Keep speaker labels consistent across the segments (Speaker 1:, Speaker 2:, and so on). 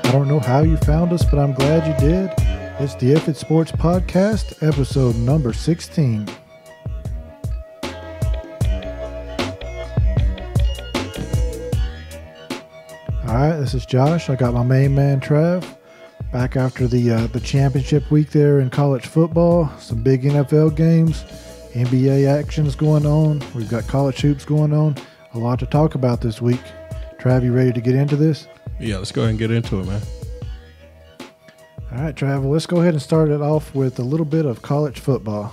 Speaker 1: I don't know how you found us, but I'm glad you did. It's the If It's Sports Podcast, episode number 16. All right, this is Josh. I got my main man, Trav, back after the championship week there in college football. Some big NFL games, NBA action is going on. We've got college hoops going on. A lot to talk about this week. Trav, you ready to get into this?
Speaker 2: Yeah, let's go ahead and get into it, man.
Speaker 1: All right, Trav, let's go ahead and start it off with a little bit of college football.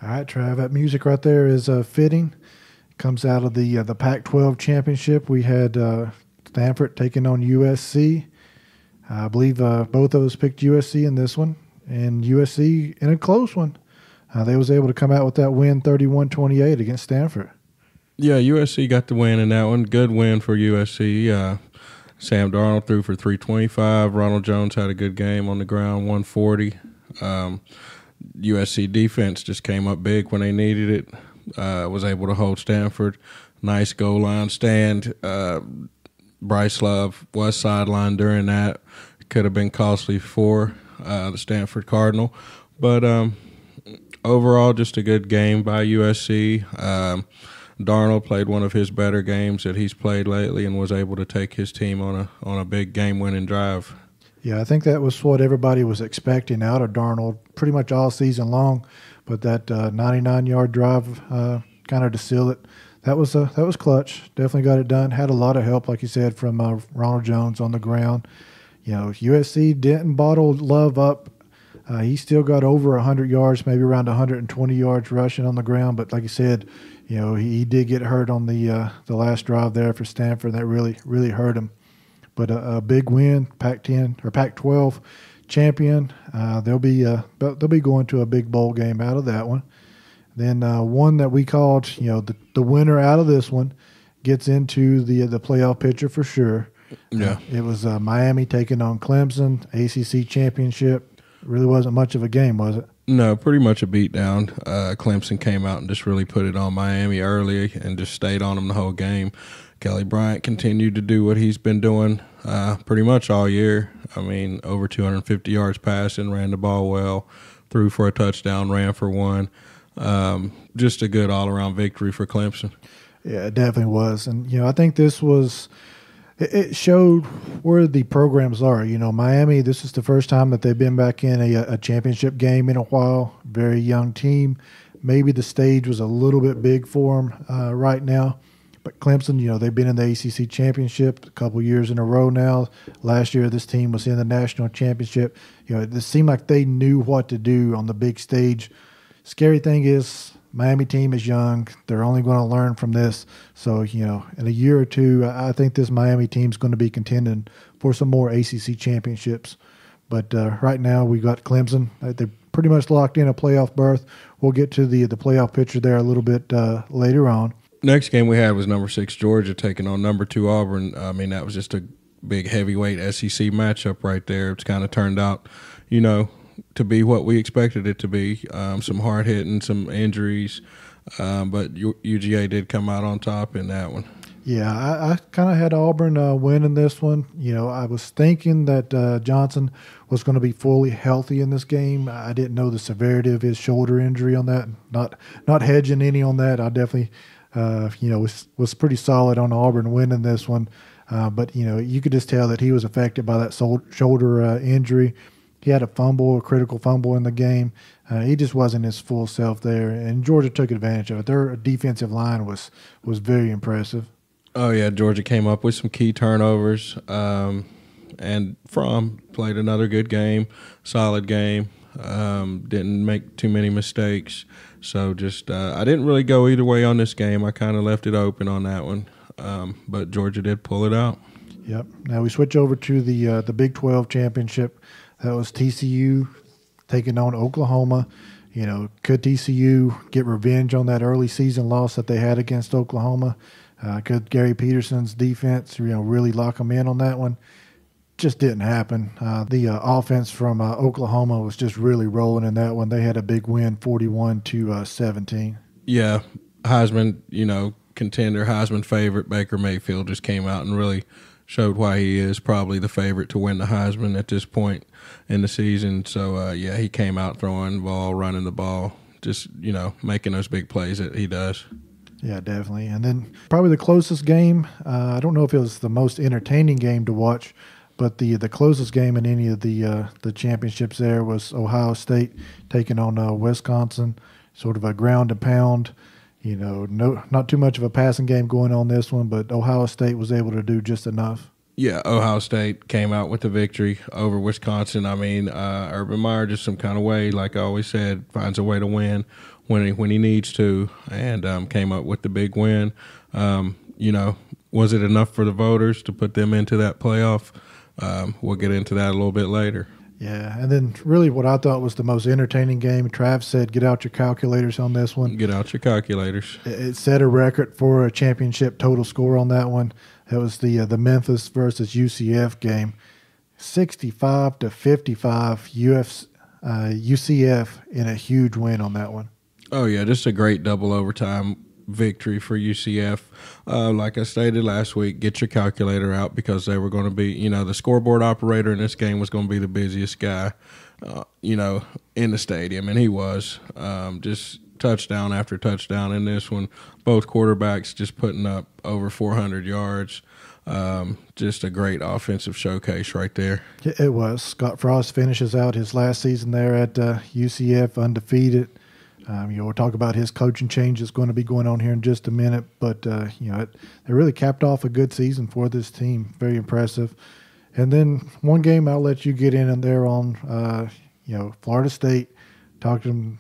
Speaker 1: All right, Trav, that music right there is fitting. It comes out of the Pac-12 championship. We had Stanford taking on USC. I believe both of us picked USC in this one, and USC in a close one. They was able to come out with that win 31-28 against Stanford.
Speaker 2: Yeah, USC got the win in that one. Good win for USC. Sam Darnold threw for 325. Ronald Jones had a good game on the ground, 140. USC defense just came up big when they needed it. Was able to hold Stanford. Nice goal line stand. Bryce Love was sidelined during that. Could have been costly for the Stanford Cardinal. But overall, just a good game by USC. Darnold played one of his better games that he's played lately and was able to take his team on a big game-winning drive.
Speaker 1: Yeah, I think that was what everybody was expecting out of Darnold pretty much all season long. But that 99-yard drive kind of to seal it, that was clutch. Definitely got it done. Had a lot of help, like you said, from Ronald Jones on the ground. You know, USC didn't bottle Love up. He still got over 100 yards, maybe around 120 yards rushing on the ground. But like you said, you know, he did get hurt on the last drive there for Stanford. That really hurt him. But a big win, Pac-10 or Pac-12 champion. They'll be going to a big bowl game out of that one. Then one that we called, you know, the winner out of this one gets into the playoff picture for sure.
Speaker 2: Yeah,
Speaker 1: it was Miami taking on Clemson, ACC championship. Really wasn't much of a game, was it?
Speaker 2: No, pretty much a beatdown. Clemson came out and just really put it on Miami early and just stayed on them the whole game. Kelly Bryant continued to do what he's been doing pretty much all year. I mean, over 250 yards passing, ran the ball well, threw for a touchdown, ran for one. Just a good all-around victory for Clemson.
Speaker 1: Yeah, it definitely was. And, you know, I think this was – it showed where the programs are. You know, Miami, this is the first time that they've been back in a championship game in a while. Very young team. Maybe the stage was a little bit big for them right now. But Clemson, you know, they've been in the ACC championship a couple years in a row now. Last year, this team was in the national championship. You know, it seemed like they knew what to do on the big stage. Scary thing is, Miami team is young. They're only going to learn from this. So, you know, in a year or two, I think this Miami team is going to be contending for some more ACC championships. But right now, we got Clemson. They pretty much locked in a playoff berth. We'll get to the playoff picture there a little bit later on.
Speaker 2: Next game we had was number 6 Georgia taking on number 2 Auburn. I mean, that was just a big heavyweight SEC matchup right there. It's kind of turned out, you know, to be what we expected it to be. Some hard hitting, some injuries, but UGA did come out on top in that one.
Speaker 1: Yeah, I kind of had Auburn winning this one. You know, I was thinking that Johnson was going to be fully healthy in this game. I didn't know the severity of his shoulder injury on that. Not hedging any on that. I definitely, you know, was pretty solid on Auburn winning this one. But, you know, you could just tell that he was affected by that shoulder injury. He had a critical fumble in the game. He just wasn't his full self there, and Georgia took advantage of it. Their defensive line was very impressive.
Speaker 2: Oh, yeah, Georgia came up with some key turnovers, and Fromm played another good game, solid game, didn't make too many mistakes. So just I didn't really go either way on this game. I kind of left it open on that one, but Georgia did pull it out.
Speaker 1: Yep. Now we switch over to the Big 12 championship. That was TCU taking on Oklahoma. You know, could TCU get revenge on that early season loss that they had against Oklahoma? Could Gary Peterson's defense, you know, really lock them in on that one? just didn't happen. The offense from Oklahoma was just really rolling in that one. They had a big win, 41-17.
Speaker 2: Yeah, Heisman, contender, Heisman favorite Baker Mayfield just came out and really showed why he is probably the favorite to win the Heisman at this point in the season. So, he came out throwing the ball, running the ball, just, making those big plays that he does.
Speaker 1: Yeah, definitely. And then probably the closest game, I don't know if it was the most entertaining game to watch, but the closest game in any of the championships there was Ohio State taking on Wisconsin, sort of a ground and pound. Not too much of a passing game going on this one, but Ohio State was able to do just enough.
Speaker 2: Yeah, Ohio State came out with the victory over Wisconsin. I mean, Urban Meyer just some kind of way, like I always said, finds a way to win when he needs to, and came up with the big win. Was it enough for the voters to put them into that playoff? We'll get into that a little bit later.
Speaker 1: Yeah, and then really what I thought was the most entertaining game, Trav said, get out your calculators on this one.
Speaker 2: Get out your calculators.
Speaker 1: It set a record for a championship total score on that one. That was the Memphis versus UCF game, 65-55 UCF in a huge win on that one.
Speaker 2: Oh, yeah, just a great double overtime victory for UCF. Like I stated last week, get your calculator out because they were going to be, the scoreboard operator in this game was going to be the busiest guy, in the stadium, and he was. Just touchdown after touchdown in this one. Both quarterbacks just putting up over 400 yards. Just a great offensive showcase right there.
Speaker 1: It was. Scott Frost finishes out his last season there at UCF undefeated. We'll talk about his coaching change that's going to be going on here in just a minute. But, they really capped off a good season for this team. Very impressive. And then one game I'll let you get in there on, Florida State. Talked to them.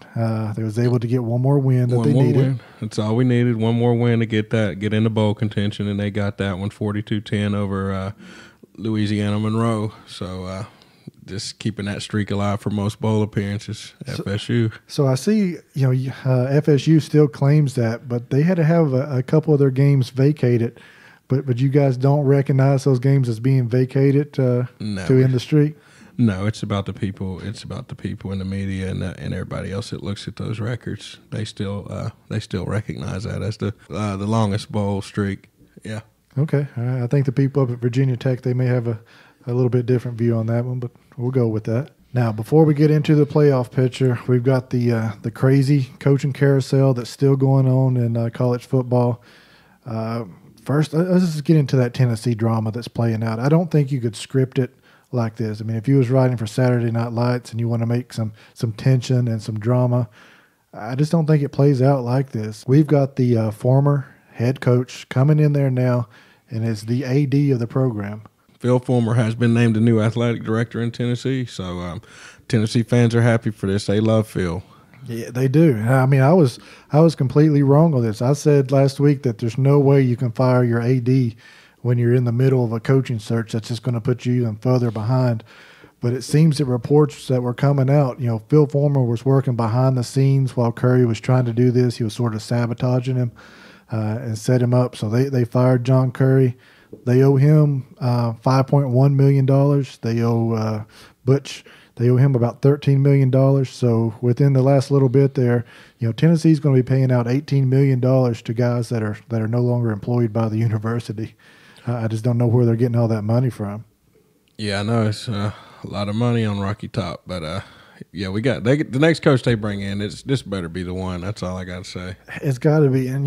Speaker 1: They was able to get one more win that they needed.
Speaker 2: Win. That's all we needed, one more win to get into bowl contention, and they got that one 42-10 over Louisiana Monroe. So, just keeping that streak alive for most bowl appearances, FSU.
Speaker 1: So I see, FSU still claims that, but they had to have a couple of their games vacated. But you guys don't recognize those games as being vacated to end the streak?
Speaker 2: No, it's about the people. It's about the people in the media and everybody else that looks at those records. They still recognize that as the longest bowl streak. Yeah.
Speaker 1: Okay. All right. I think the people up at Virginia Tech, they may have a little bit different view on that one, but we'll go with that. Now, before we get into the playoff picture, we've got the crazy coaching carousel that's still going on in college football. First, let's just get into that Tennessee drama that's playing out. I don't think you could script it like this. I mean, if you was writing for Saturday Night Lights and you want to make some tension and some drama, I just don't think it plays out like this. We've got the former head coach coming in there now, and is the AD of the program.
Speaker 2: Phil Fulmer has been named the new athletic director in Tennessee, so Tennessee fans are happy for this. They love Phil.
Speaker 1: Yeah, they do. I mean, I was completely wrong on this. I said last week that there's no way you can fire your AD when you're in the middle of a coaching search. That's just going to put you even further behind. But it seems that reports that were coming out, Phil Fulmer was working behind the scenes while Curry was trying to do this. He was sort of sabotaging him and set him up. So they fired John Curry. They owe him $5.1 million. They owe Butch. They owe him about $13 million. So within the last little bit there, Tennessee's going to be paying out $18 million to guys that are no longer employed by the university. I just don't know where they're getting all that money from.
Speaker 2: Yeah, I know it's a lot of money on Rocky Top, but we got the next coach they bring in. This better be the one. That's all I got to say.
Speaker 1: It's got to be, and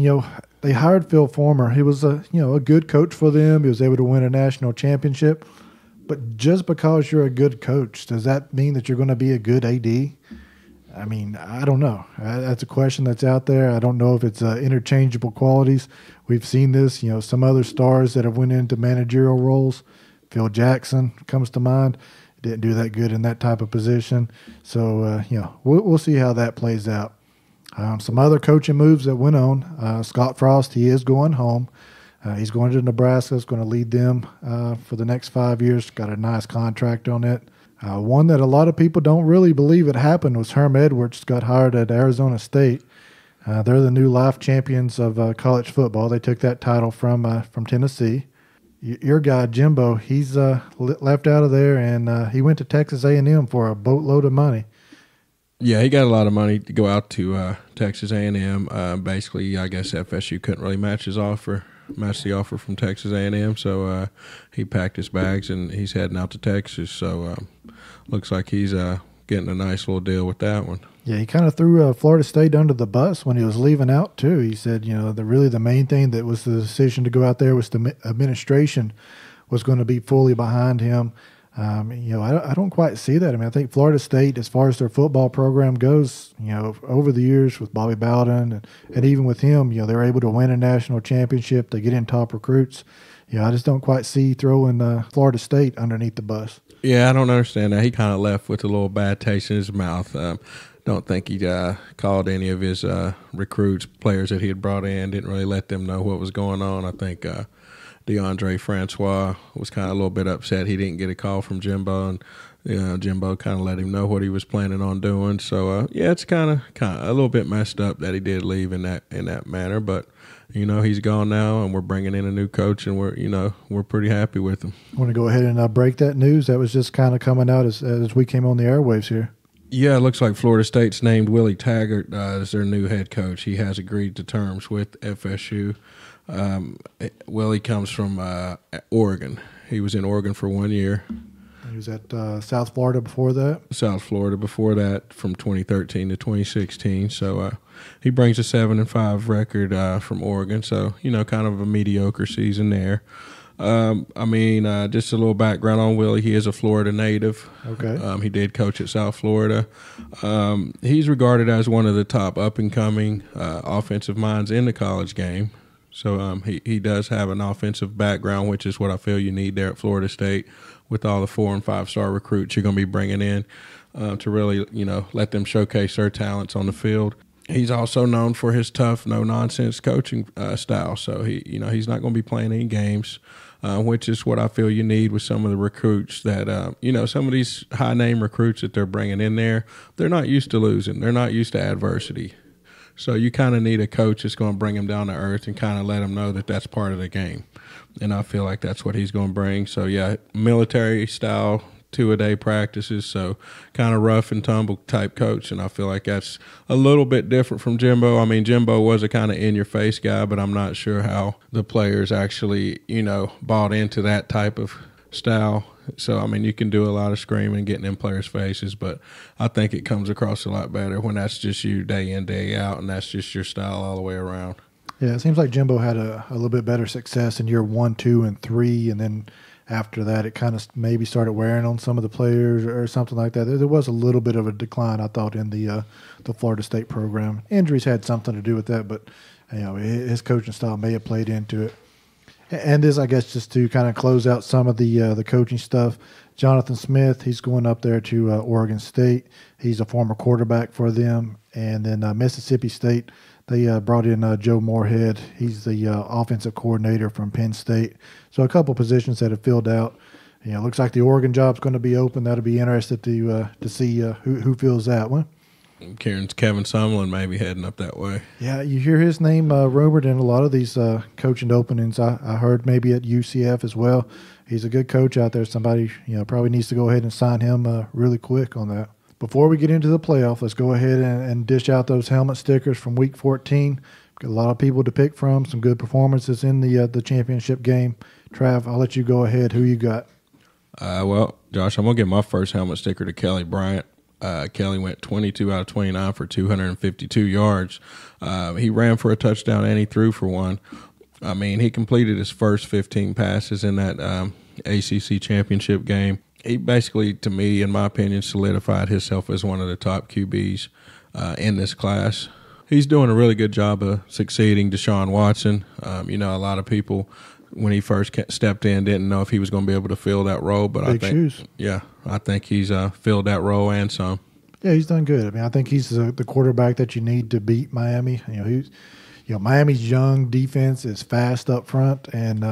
Speaker 1: they hired Phil Fulmer. He was a good coach for them. He was able to win a national championship. But just because you're a good coach, does that mean that you're going to be a good AD? I mean, I don't know. That's a question that's out there. I don't know if it's interchangeable qualities. We've seen this. Some other stars that have went into managerial roles. Phil Jackson comes to mind. Didn't do that good in that type of position. So, we'll see how that plays out. Some other coaching moves that went on. Scott Frost, he is going home. He's going to Nebraska. He's going to lead them for the next 5 years. Got a nice contract on it. One that a lot of people don't really believe it happened was Herm Edwards got hired at Arizona State. They're the new life champions of college football. They took that title from Tennessee. your guy Jimbo, he's left out of there, and he went to Texas A&M for a boatload of money.
Speaker 2: Yeah, he got a lot of money to go out to Texas A&M. Basically, I guess FSU couldn't really match the offer from Texas A&M, so he packed his bags and he's heading out to Texas. So looks like he's getting a nice little deal with that one.
Speaker 1: Yeah, he kind of threw Florida State under the bus when he was leaving out too. He said, the main thing that was the decision to go out there was the administration was going to be fully behind him. I don't quite see that. I mean, I think Florida State, as far as their football program goes, over the years with Bobby Bowden and even with him, they're able to win a national championship. They get in top recruits. I just don't quite see throwing Florida State underneath the bus.
Speaker 2: Yeah, I don't understand that. He kind of left with a little bad taste in his mouth. Don't think he called any of his recruits, players that he had brought in, didn't really let them know what was going on. I think DeAndre Francois was kind of a little bit upset he didn't get a call from Jimbo, and Jimbo kind of let him know what he was planning on doing. So it's kind of a little bit messed up that he did leave in that manner. But he's gone now, and we're bringing in a new coach, and we're pretty happy with him.
Speaker 1: I want to go ahead and break that news that was just kind of coming out as we came on the airwaves here.
Speaker 2: Yeah, it looks like Florida State's named Willie Taggart as their new head coach. He has agreed to terms with FSU. Willie comes from Oregon. He was in Oregon for 1 year.
Speaker 1: He was at South Florida before that?
Speaker 2: South Florida before that, from 2013 to 2016. So he brings a 7-5 record from Oregon. So, kind of a mediocre season there. Just a little background on Willie. He is a Florida native.
Speaker 1: Okay.
Speaker 2: He did coach at South Florida. He's regarded as one of the top up-and-coming offensive minds in the college game. So he does have an offensive background, which is what I feel you need there at Florida State with all the 4- and 5-star recruits you're going to be bringing in to really, let them showcase their talents on the field. He's also known for his tough, no-nonsense coaching style. So he's not going to be playing any games, which is what I feel you need with some of the recruits that, some of these high-name recruits that they're bringing in there, they're not used to losing. They're not used to adversity. So you kind of need a coach that's going to bring them down to earth and kind of let them know that that's part of the game. And I feel like that's what he's going to bring. So, yeah, military-style 2-a-day practices, so kind of rough and tumble type coach, and I feel like that's a little bit different from Jimbo. I mean, Jimbo was a kind of in-your-face guy, but I'm not sure how the players actually, bought into that type of style. So, I mean, you can do a lot of screaming, getting in players' faces, but I think it comes across a lot better when that's just you day in, day out, and that's just your style all the way around.
Speaker 1: Yeah, it seems like Jimbo had a little bit better success in year 1, 2, and 3, and then after that it kind of maybe started wearing on some of the players or something like that. There was a little bit of a decline, I thought, in the Florida State program. Injuries had something to do with that, but his coaching style may have played into it. And this, I guess, just to kind of close out some of the coaching stuff, Jonathan Smith, he's going up there to Oregon State. He's a former quarterback for them. And then Mississippi State, they brought in Joe Moorhead. He's the offensive coordinator from Penn State. So a couple positions that have filled out. It looks like the Oregon job's going to be open. That'll be interested to see who fills that one.
Speaker 2: Kevin Sumlin may be heading up that way.
Speaker 1: Yeah, you hear his name rumored in a lot of these coaching openings. I heard maybe at UCF as well. He's a good coach out there. Somebody probably needs to go ahead and sign him really quick on that. Before we get into the playoff, let's go ahead and dish out those helmet stickers from Week 14. Got a lot of people to pick from, some good performances in the championship game. Trav, I'll let you go ahead. Who you got?
Speaker 2: Well, Josh, I'm going to give my first helmet sticker to Kelly Bryant. Kelly went 22 out of 29 for 252 yards. He ran for a touchdown and he threw for one. I mean, he completed his first 15 passes in that ACC championship game. He basically, to me, in my opinion, solidified himself as one of the top QBs in this class. He's doing a really good job of succeeding Deshaun Watson. A lot of people, when he first stepped in, didn't know if he was going to be able to fill that role. But
Speaker 1: Big shoes.
Speaker 2: Yeah, I think he's filled that role and some.
Speaker 1: Yeah, he's done good. I mean, I think he's the quarterback that you need to beat Miami. Miami's young defense is fast up front, and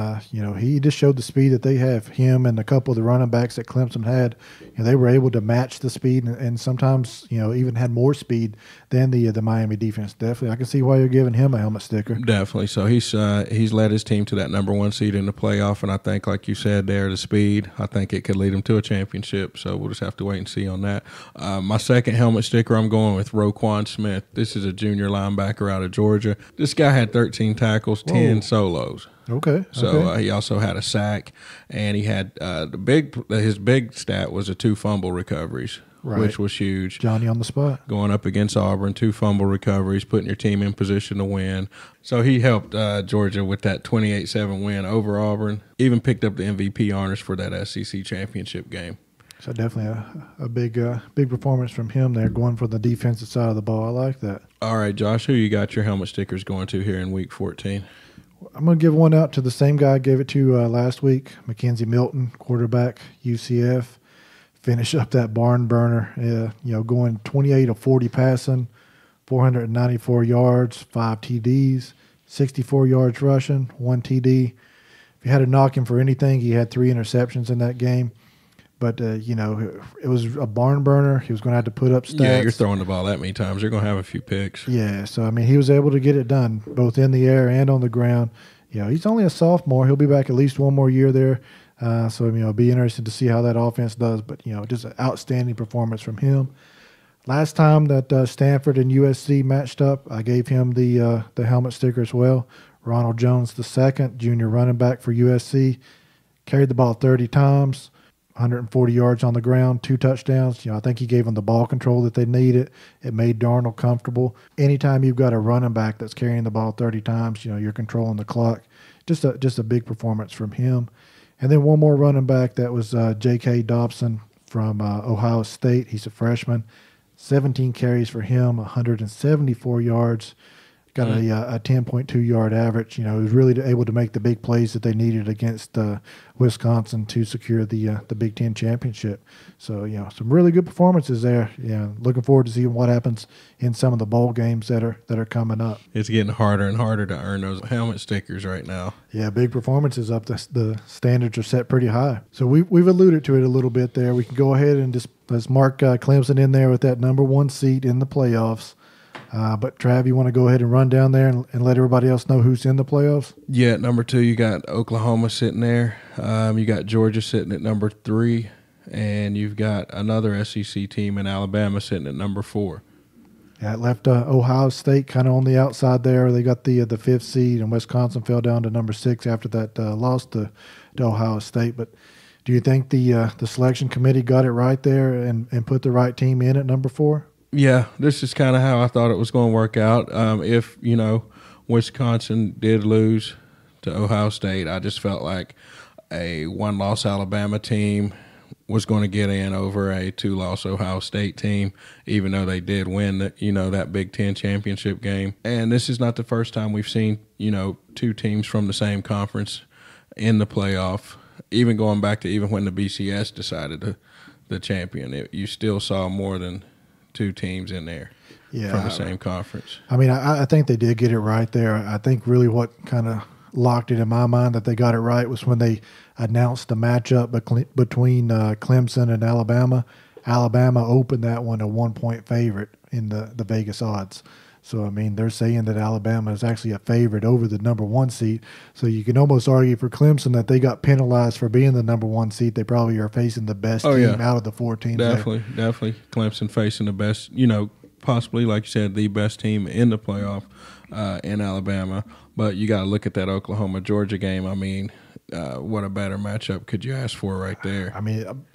Speaker 1: he just showed the speed that they have. Him and a couple of the running backs that Clemson had, they were able to match the speed, and sometimes even had more speed than the Miami defense. Definitely, I can see why you're giving him a helmet sticker.
Speaker 2: Definitely. So he's led his team to that number 1 seed in the playoff, and I think, like you said there, the speed, I think it could lead him to a championship. So we'll just have to wait and see on that. My second helmet sticker, I'm going with Roquan Smith. This is a junior linebacker out of Georgia. This guy had 13 tackles, 10 solos.
Speaker 1: Okay.
Speaker 2: So he also had a sack, and he had his big stat was 2 fumble recoveries, which was huge.
Speaker 1: Johnny on the spot.
Speaker 2: Going up against Auburn, 2 fumble recoveries, putting your team in position to win. So he helped Georgia with that 28-7 win over Auburn. Even picked up the MVP honors for that SEC championship game.
Speaker 1: So definitely a big performance from him there, going for the defensive side of the ball. I like that.
Speaker 2: All right, Josh, who you got your helmet stickers going to here in Week 14?
Speaker 1: I'm going to give one out to the same guy I gave it to last week, Mackenzie Milton, quarterback, UCF. Finish up that barn burner, going 28 of 40 passing, 494 yards, 5 TDs, 64 yards rushing, 1 TD. If you had to knock him for anything, he had 3 interceptions in that game. But, it was a barn burner. He was going to have to put up stats.
Speaker 2: Yeah, you're throwing the ball that many times. You're going to have a few picks.
Speaker 1: Yeah, so, he was able to get it done, both in the air and on the ground. He's only a sophomore. He'll be back at least one more year there. So, it'll be interesting to see how that offense does. But, just an outstanding performance from him. Last time that Stanford and USC matched up, I gave him the helmet sticker as well. Ronald Jones II, junior running back for USC, carried the ball 30 times. 140 yards on the ground, 2 touchdowns. I think he gave them the ball control that they needed. It made Darnold comfortable. Anytime you've got a running back that's carrying the ball 30 times, you're controlling the clock. Just a big performance from him. And then one more running back, that was J.K. Dobson from Ohio State. He's a freshman. 17 carries for him, 174 yards. Got a 10.2 yard average. He was really able to make the big plays that they needed against Wisconsin to secure the Big Ten championship. So, some really good performances there. Looking forward to seeing what happens in some of the bowl games that are coming up.
Speaker 2: It's getting harder and harder to earn those helmet stickers right now.
Speaker 1: Yeah, big performances up. The standards are set pretty high. So we've alluded to it a little bit there. We can go ahead and just let's mark Clemson in there with that number 1 seed in the playoffs. But, Trav, you want to go ahead and run down there and let everybody else know who's in the playoffs?
Speaker 2: Yeah, number 2, you got Oklahoma sitting there. You got Georgia sitting at number 3. And you've got another SEC team in Alabama sitting at number 4.
Speaker 1: Yeah, it left Ohio State kind of on the outside there. They got the 5th seed, and Wisconsin fell down to number 6 after that loss to Ohio State. But do you think the selection committee got it right there and put the right team in at number 4?
Speaker 2: Yeah, this is kind of how I thought it was going to work out. If, Wisconsin did lose to Ohio State, I just felt like a 1-loss Alabama team was going to get in over a 2-loss Ohio State team, even though they did win that Big Ten championship game. And this is not the first time we've seen, 2 teams from the same conference in the playoff. Even going back to even when the BCS decided the champion, you still saw more than 2 teams in there from the same conference.
Speaker 1: I think they did get it right there. I think really what kind of locked it in my mind that they got it right was when they announced the matchup between Clemson and Alabama. Alabama opened that one a 1-point favorite in the Vegas odds. So, they're saying that Alabama is actually a favorite over the number 1 seed. So you can almost argue for Clemson that they got penalized for being the number 1 seed. They probably are facing the best team out of the 4 teams.
Speaker 2: Definitely. Clemson facing the best, possibly, like you said, the best team in the playoff in Alabama. But you got to look at that Oklahoma-Georgia game. What a better matchup could you ask for right there?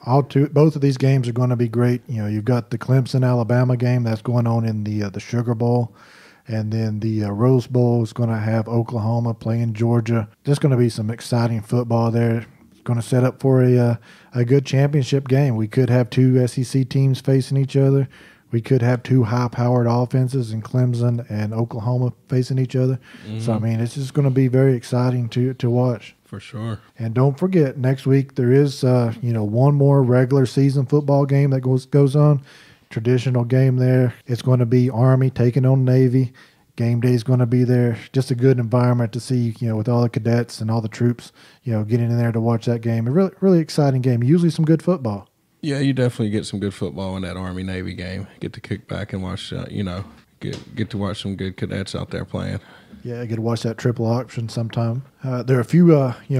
Speaker 1: Both of these games are going to be great. You've got the Clemson-Alabama game that's going on in the Sugar Bowl, and then the Rose Bowl is going to have Oklahoma playing Georgia. There's going to be some exciting football there. It's going to set up for a good championship game. We could have 2 SEC teams facing each other. We could have 2 high-powered offenses in Clemson and Oklahoma facing each other. Mm-hmm. So, it's just going to be very exciting to watch.
Speaker 2: For sure.
Speaker 1: And don't forget, next week there is, one more regular season football game that goes on. Traditional game there. It's going to be Army taking on Navy. Game day is going to be there. Just a good environment to see, with all the cadets and all the troops, getting in there to watch that game. A really, really exciting game. Usually some good football.
Speaker 2: Yeah, you definitely get some good football in that Army-Navy game. Get to kick back and watch, get to watch some good cadets out there playing.
Speaker 1: Yeah, I get to watch that triple option sometime. There are a few,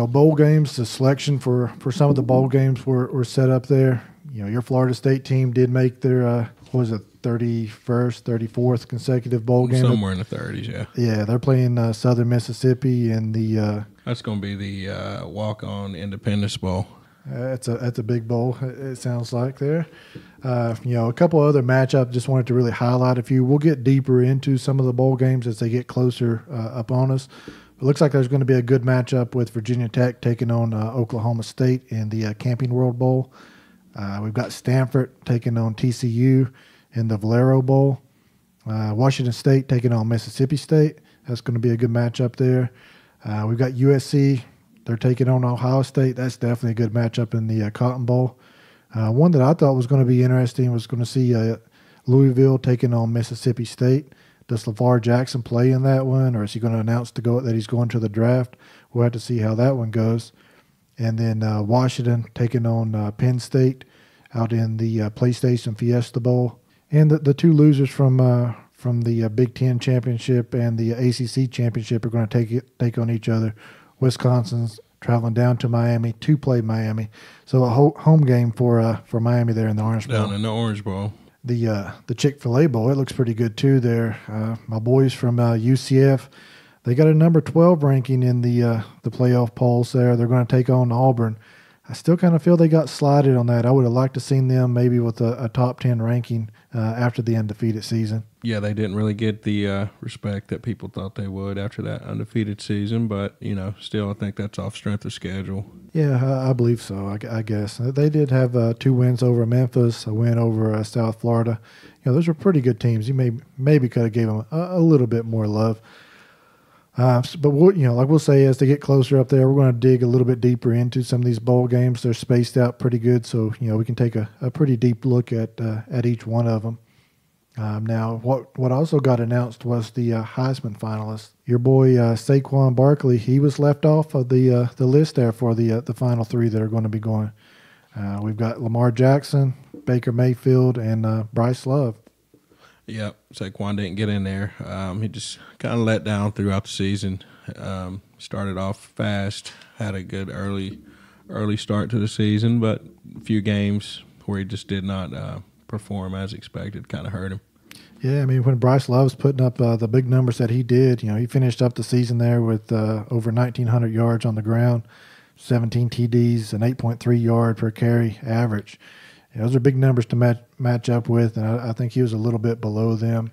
Speaker 1: bowl games. The selection for some of the bowl games were set up there. Your Florida State team did make their, 31st, 34th consecutive bowl game.
Speaker 2: Somewhere in the 30s, yeah.
Speaker 1: Yeah, they're playing Southern Mississippi and the.
Speaker 2: That's going to be the walk-on Independence Bowl.
Speaker 1: That's a big bowl. It sounds like there. A couple other matchups. Just wanted to really highlight a few. We'll get deeper into some of the bowl games as they get closer up on us. It looks like there's going to be a good matchup with Virginia Tech taking on Oklahoma State in the Camping World Bowl. We've got Stanford taking on TCU in the Valero Bowl. Washington State taking on Mississippi State. That's going to be a good matchup there. We've got USC. They're taking on Ohio State. That's definitely a good matchup in the Cotton Bowl. One that I thought was going to be interesting was going to see Louisville taking on Mississippi State. Does LaVar Jackson play in that one, or is he going to announce that he's going to the draft? We'll have to see how that one goes. And then Washington taking on Penn State out in the PlayStation Fiesta Bowl. And the two losers from the Big Ten Championship and the ACC Championship are going to take on each other. Wisconsin's traveling down to Miami to play Miami. So a home game for Miami there in the Orange Bowl.
Speaker 2: Down in the Orange Bowl.
Speaker 1: The Chick-fil-A Bowl, it looks pretty good too there. My boys from UCF, they got a number 12 ranking in the playoff polls there. They're going to take on Auburn. I still kind of feel they got slided on that. I would have liked to seen them maybe with a top 10 ranking after the undefeated season.
Speaker 2: Yeah, they didn't really get the respect that people thought they would after that undefeated season, but, still I think that's off strength of schedule.
Speaker 1: Yeah, I believe so, I guess. They did have 2 wins over Memphis, a win over South Florida. Those were pretty good teams. You maybe could have gave them a little bit more love. But we'll say, as they get closer up there, we're going to dig a little bit deeper into some of these bowl games. They're spaced out pretty good, so we can take a pretty deep look at each one of them. Now, what also got announced was the Heisman finalists. Your boy Saquon Barkley, he was left off of the list there for the final 3 that are going to be going. We've got Lamar Jackson, Baker Mayfield, and Bryce Love.
Speaker 2: Yep, Saquon didn't get in there. He just kind of let down throughout the season. Started off fast, had a good early start to the season, but a few games where he just did not perform as expected kind of hurt him.
Speaker 1: Yeah, when Bryce Love's putting up the big numbers that he did, he finished up the season there with over 1,900 yards on the ground, 17 TDs, and 8.3 yard per carry average. Those are big numbers to match up with, and I think he was a little bit below them.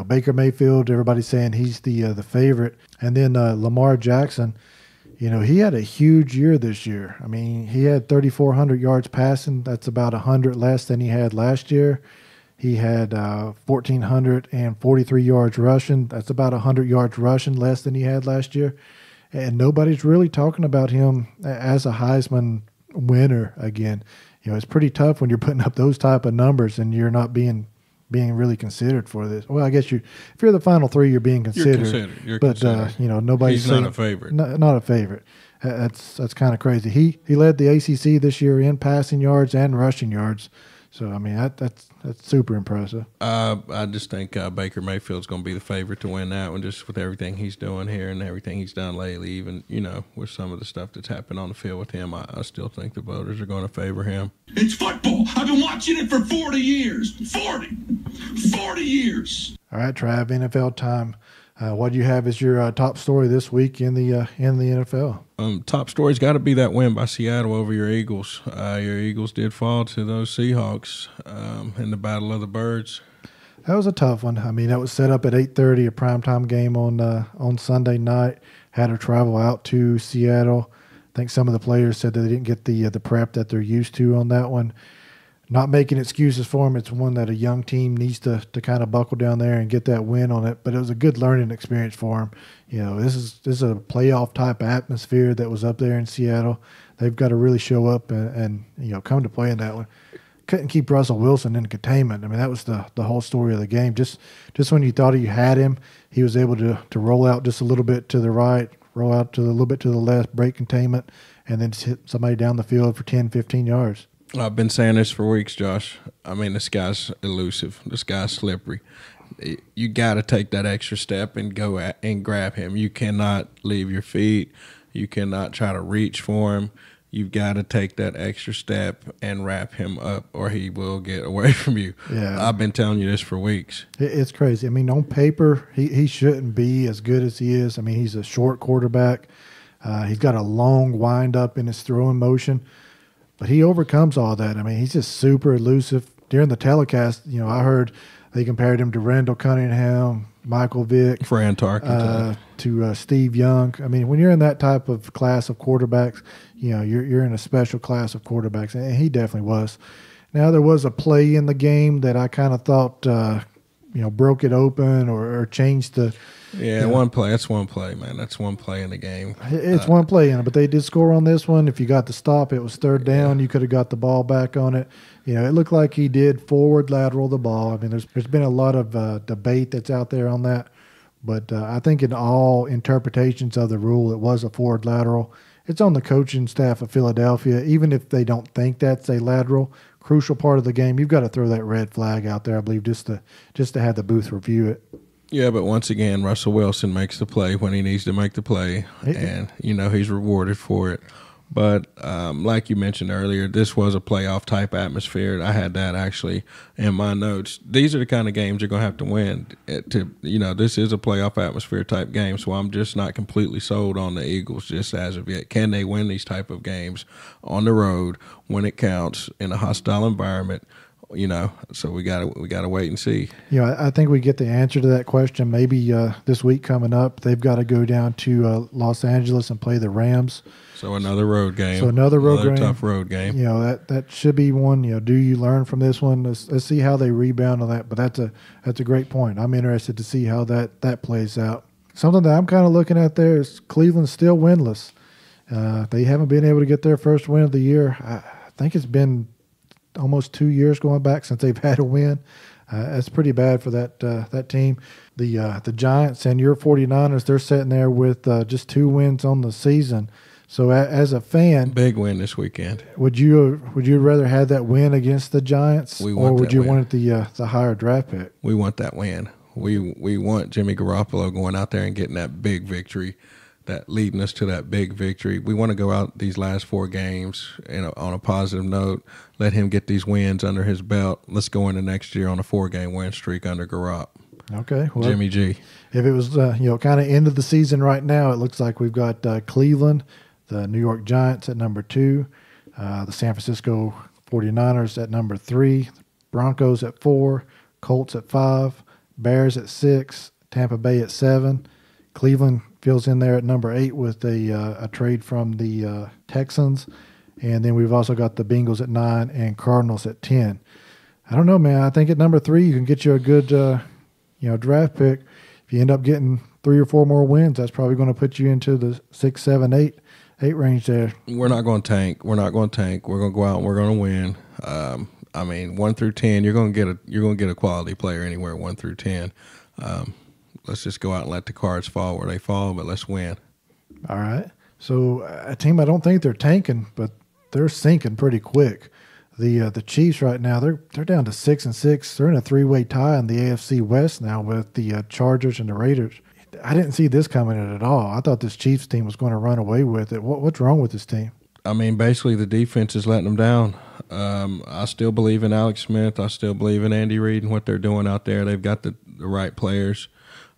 Speaker 1: Baker Mayfield, everybody's saying he's the favorite. And then Lamar Jackson, he had a huge year this year. He had 3,400 yards passing. That's about 100 less than he had last year. He had 1,443 yards rushing. That's about 100 yards rushing less than he had last year. And nobody's really talking about him as a Heisman winner again. It's pretty tough when you're putting up those type of numbers and you're not being really considered for this. Well, I guess if you're the final 3, you're being considered.
Speaker 2: You're considered.
Speaker 1: Nobody's
Speaker 2: He's not a favorite.
Speaker 1: Not a favorite. That's kind of crazy. He led the ACC this year in passing yards and rushing yards. So that's super impressive.
Speaker 2: I just think Baker Mayfield's going to be the favorite to win that one, just with everything he's doing here and everything he's done lately. Even with some of the stuff that's happened on the field with him, I still think the voters are going to favor him.
Speaker 3: It's football. I've been watching it for 40 years. 40 years.
Speaker 1: All right, Trav, NFL time. What do you have as your top story this week in the NFL?
Speaker 2: Top story's got to be that win by Seattle over your Eagles. Your Eagles did fall to those Seahawks in the Battle of the Birds.
Speaker 1: That was a tough one. That was set up at 8:30, a primetime game on Sunday night. Had to travel out to Seattle. I think some of the players said that they didn't get the prep that they're used to on that one. Not making excuses for them. It's one that a young team needs to kind of buckle down there and get that win on it. But it was a good learning experience for them. This is a playoff type atmosphere that was up there in Seattle. They've got to really show up and come to play in that one. couldn't keep Russell Wilson in containment. I mean, that was the whole story of the game. Just when you thought you had him, he was able to roll out just a little bit to the right, roll out to a little bit to the left, break containment, and then just hit somebody down the field for 10, 15 yards.
Speaker 2: I've been saying this for weeks, Josh. I mean, this guy's elusive. This guy's slippery. You got to take that extra step and go and grab him. You cannot leave your feet. You cannot try to reach for him. You've got to take that extra step and wrap him up, or he will get away from you.
Speaker 1: Yeah,
Speaker 2: I've been telling you this for weeks.
Speaker 1: It's crazy. I mean, on paper, he shouldn't be as good as he is. I mean, he's a short quarterback. He's got a long wind-up in his throwing motion, but he overcomes all that. I mean, he's just super elusive. During the telecast, I heard they compared him to Randall Cunningham, Michael Vick,
Speaker 2: Fran Tarkenton,
Speaker 1: to Steve Young. I mean, when you're in that type of class of quarterbacks, you're in a special class of quarterbacks, and he definitely was. Now, there was a play in the game that I kind of thought, broke it open or changed the.
Speaker 2: Yeah, one play. That's one play, man. That's one play in the game.
Speaker 1: It's one play in it, but they did score on this one. If you got the stop, it was third down. You could have got the ball back on it. It looked like he did forward lateral the ball. I mean, there's been a lot of debate that's out there on that, but I think in all interpretations of the rule, it was a forward lateral. It's on the coaching staff of Philadelphia. Even if they don't think that's a lateral, crucial part of the game, you've got to throw that red flag out there, I believe, just to have the booth review it.
Speaker 2: Yeah, but once again, Russell Wilson makes the play when he needs to make the play, and, he's rewarded for it. But like you mentioned earlier, this was a playoff-type atmosphere. I had that actually in my notes. These are the kind of games you're going to have to win. This is a playoff atmosphere type game, so I'm just not completely sold on the Eagles just as of yet. Can they win these type of games on the road when it counts in a hostile environment? So we gotta wait and see.
Speaker 1: I think we get the answer to that question maybe this week coming up. They've got to go down to Los Angeles and play the Rams.
Speaker 2: So another road game.
Speaker 1: Another
Speaker 2: tough road game.
Speaker 1: That should be one. Do you learn from this one? Let's see how they rebound on that. But that's a great point. I'm interested to see how that plays out. Something that I'm kind of looking at there is Cleveland's still winless. They haven't been able to get their first win of the year. I think it's been almost 2 years going back since they've had a win. That's pretty bad for that team. The Giants and your 49ers, they're sitting there with just 2 wins on the season. So as a fan,
Speaker 2: big win this weekend.
Speaker 1: Would you rather have that win against the Giants, or would you want the higher draft pick?
Speaker 2: We want that win. We want Jimmy Garoppolo going out there and getting that big victory, that leading us to that big victory. We want to go out these last 4 games on a positive note, let him get these wins under his belt. Let's go into next year on a 4-game win streak under Garopp.
Speaker 1: Okay. Well,
Speaker 2: Jimmy G.
Speaker 1: If it was, kind of end of the season right now, it looks like we've got Cleveland, the New York Giants at number 2, the San Francisco 49ers at number 3, Broncos at 4, Colts at 5, Bears at 6, Tampa Bay at 7, Cleveland fills in there at number 8 with a trade from the Texans. And then we've also got the Bengals at 9 and Cardinals at 10. I don't know, man. I think at number 3 you can get you a good draft pick. If you end up getting 3 or 4 more wins, that's probably going to put you into the 6, 7, 8 range there.
Speaker 2: We're not going to tank. We're going to go out and we're going to win. 1 through 10, you're going to get a quality player anywhere 1 through 10. Let's just go out and let the cards fall where they fall, but let's win.
Speaker 1: All right. So a team, I don't think they're tanking, but they're sinking pretty quick. The Chiefs right now, they're down to 6-6. They're in a 3-way tie in the AFC West now with the Chargers and the Raiders. I didn't see this coming at all. I thought this Chiefs team was going to run away with it. What's wrong with this team?
Speaker 2: Basically the defense is letting them down. I still believe in Alex Smith. I still believe in Andy Reid and what they're doing out there. They've got the right players.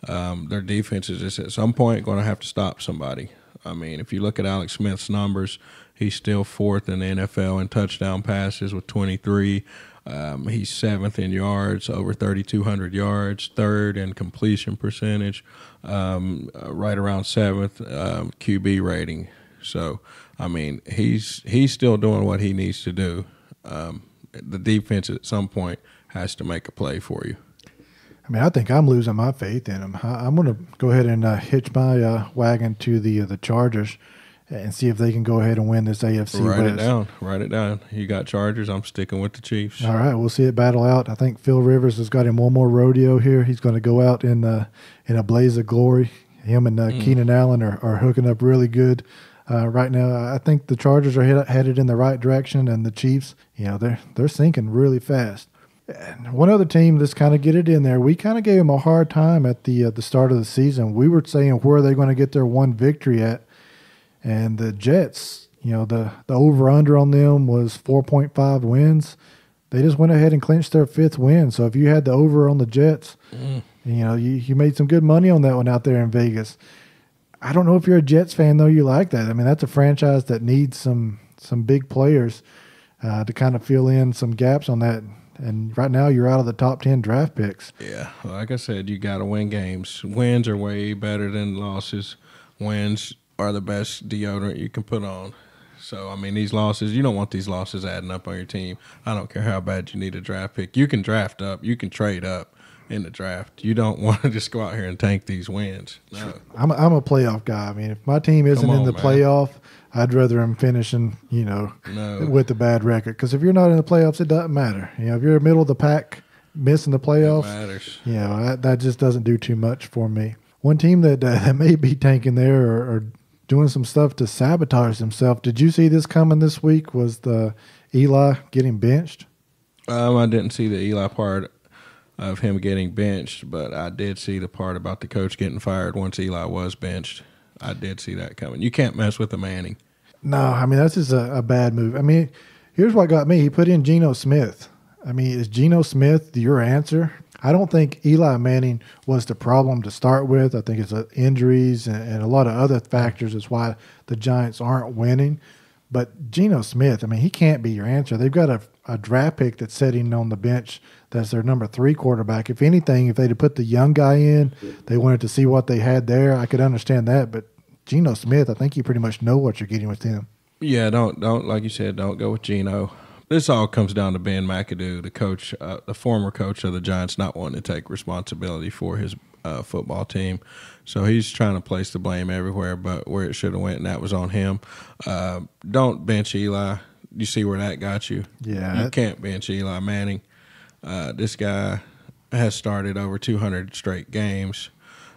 Speaker 2: Their defense is just at some point going to have to stop somebody. If you look at Alex Smith's numbers, he's still 4th in the NFL in touchdown passes with 23. He's 7th in yards, over 3,200 yards, 3rd in completion percentage, right around 7th QB rating. So, he's still doing what he needs to do. The defense at some point has to make a play for you.
Speaker 1: I think I'm losing my faith in him. I'm going to go ahead and hitch my wagon to the Chargers. and see if they can go ahead and win this AFC West.
Speaker 2: Write it down. You got Chargers. I'm sticking with the Chiefs.
Speaker 1: All right, we'll see it battle out. I think Phil Rivers has got him one more rodeo here. He's going to go out in a blaze of glory. Him and Keenan Allen are hooking up really good right now. I think the Chargers are headed in the right direction, and the Chiefs, they're sinking really fast. And one other team that's kind of get it in there, we kind of gave them a hard time at the start of the season. We were saying where are they going to get their one victory at, and the Jets, the over-under on them was 4.5 wins. They just went ahead and clinched their 5th win. So if you had the over on the Jets, you made some good money on that one out there in Vegas. I don't know if you're a Jets fan, though, you like that. I mean, that's a franchise that needs some big players to kind of fill in some gaps on that. And right now you're out of the top 10 draft picks.
Speaker 2: Yeah, like I said, you got to win games. Wins are way better than losses. Wins are the best deodorant you can put on. So, I mean, these losses, you don't want these losses adding up on your team. I don't care how bad you need a draft pick. You can draft up. You can trade up in the draft. You don't want to just go out here and tank these wins. No.
Speaker 1: I'm a playoff guy. I mean, if my team isn't in the playoff, I'd rather them finishing, with a bad record. Because if you're not in the playoffs, it doesn't matter. If you're middle of the pack, missing the playoffs,
Speaker 2: it matters.
Speaker 1: That just doesn't do too much for me. One team that may be tanking there or doing some stuff to sabotage himself. Did you see this coming this week? Was the Eli getting benched?
Speaker 2: I didn't see the Eli part of him getting benched, but I did see the part about the coach getting fired once Eli was benched. I did see that coming. You can't mess with the Manning.
Speaker 1: No, I mean, that's just a bad move. I mean, here's what got me. He put in Geno Smith. I mean, is Geno Smith your answer? I don't think Eli Manning was the problem to start with. I think it's injuries and a lot of other factors is why the Giants aren't winning. But Geno Smith, I mean, he can't be your answer. They've got a draft pick that's sitting on the bench that's their number 3 quarterback. If anything, if they'd have put the young guy in, they wanted to see what they had there. I could understand that. But Geno Smith, I think you pretty much know what you're getting with him.
Speaker 2: Yeah, don't like you said, don't go with Geno. This all comes down to Ben McAdoo, the coach, the former coach of the Giants, not wanting to take responsibility for his football team. So he's trying to place the blame everywhere, but where it should have went, and that was on him. Don't bench Eli. You see where that got you?
Speaker 1: Yeah.
Speaker 2: You can't bench Eli Manning. This guy has started over 200 straight games.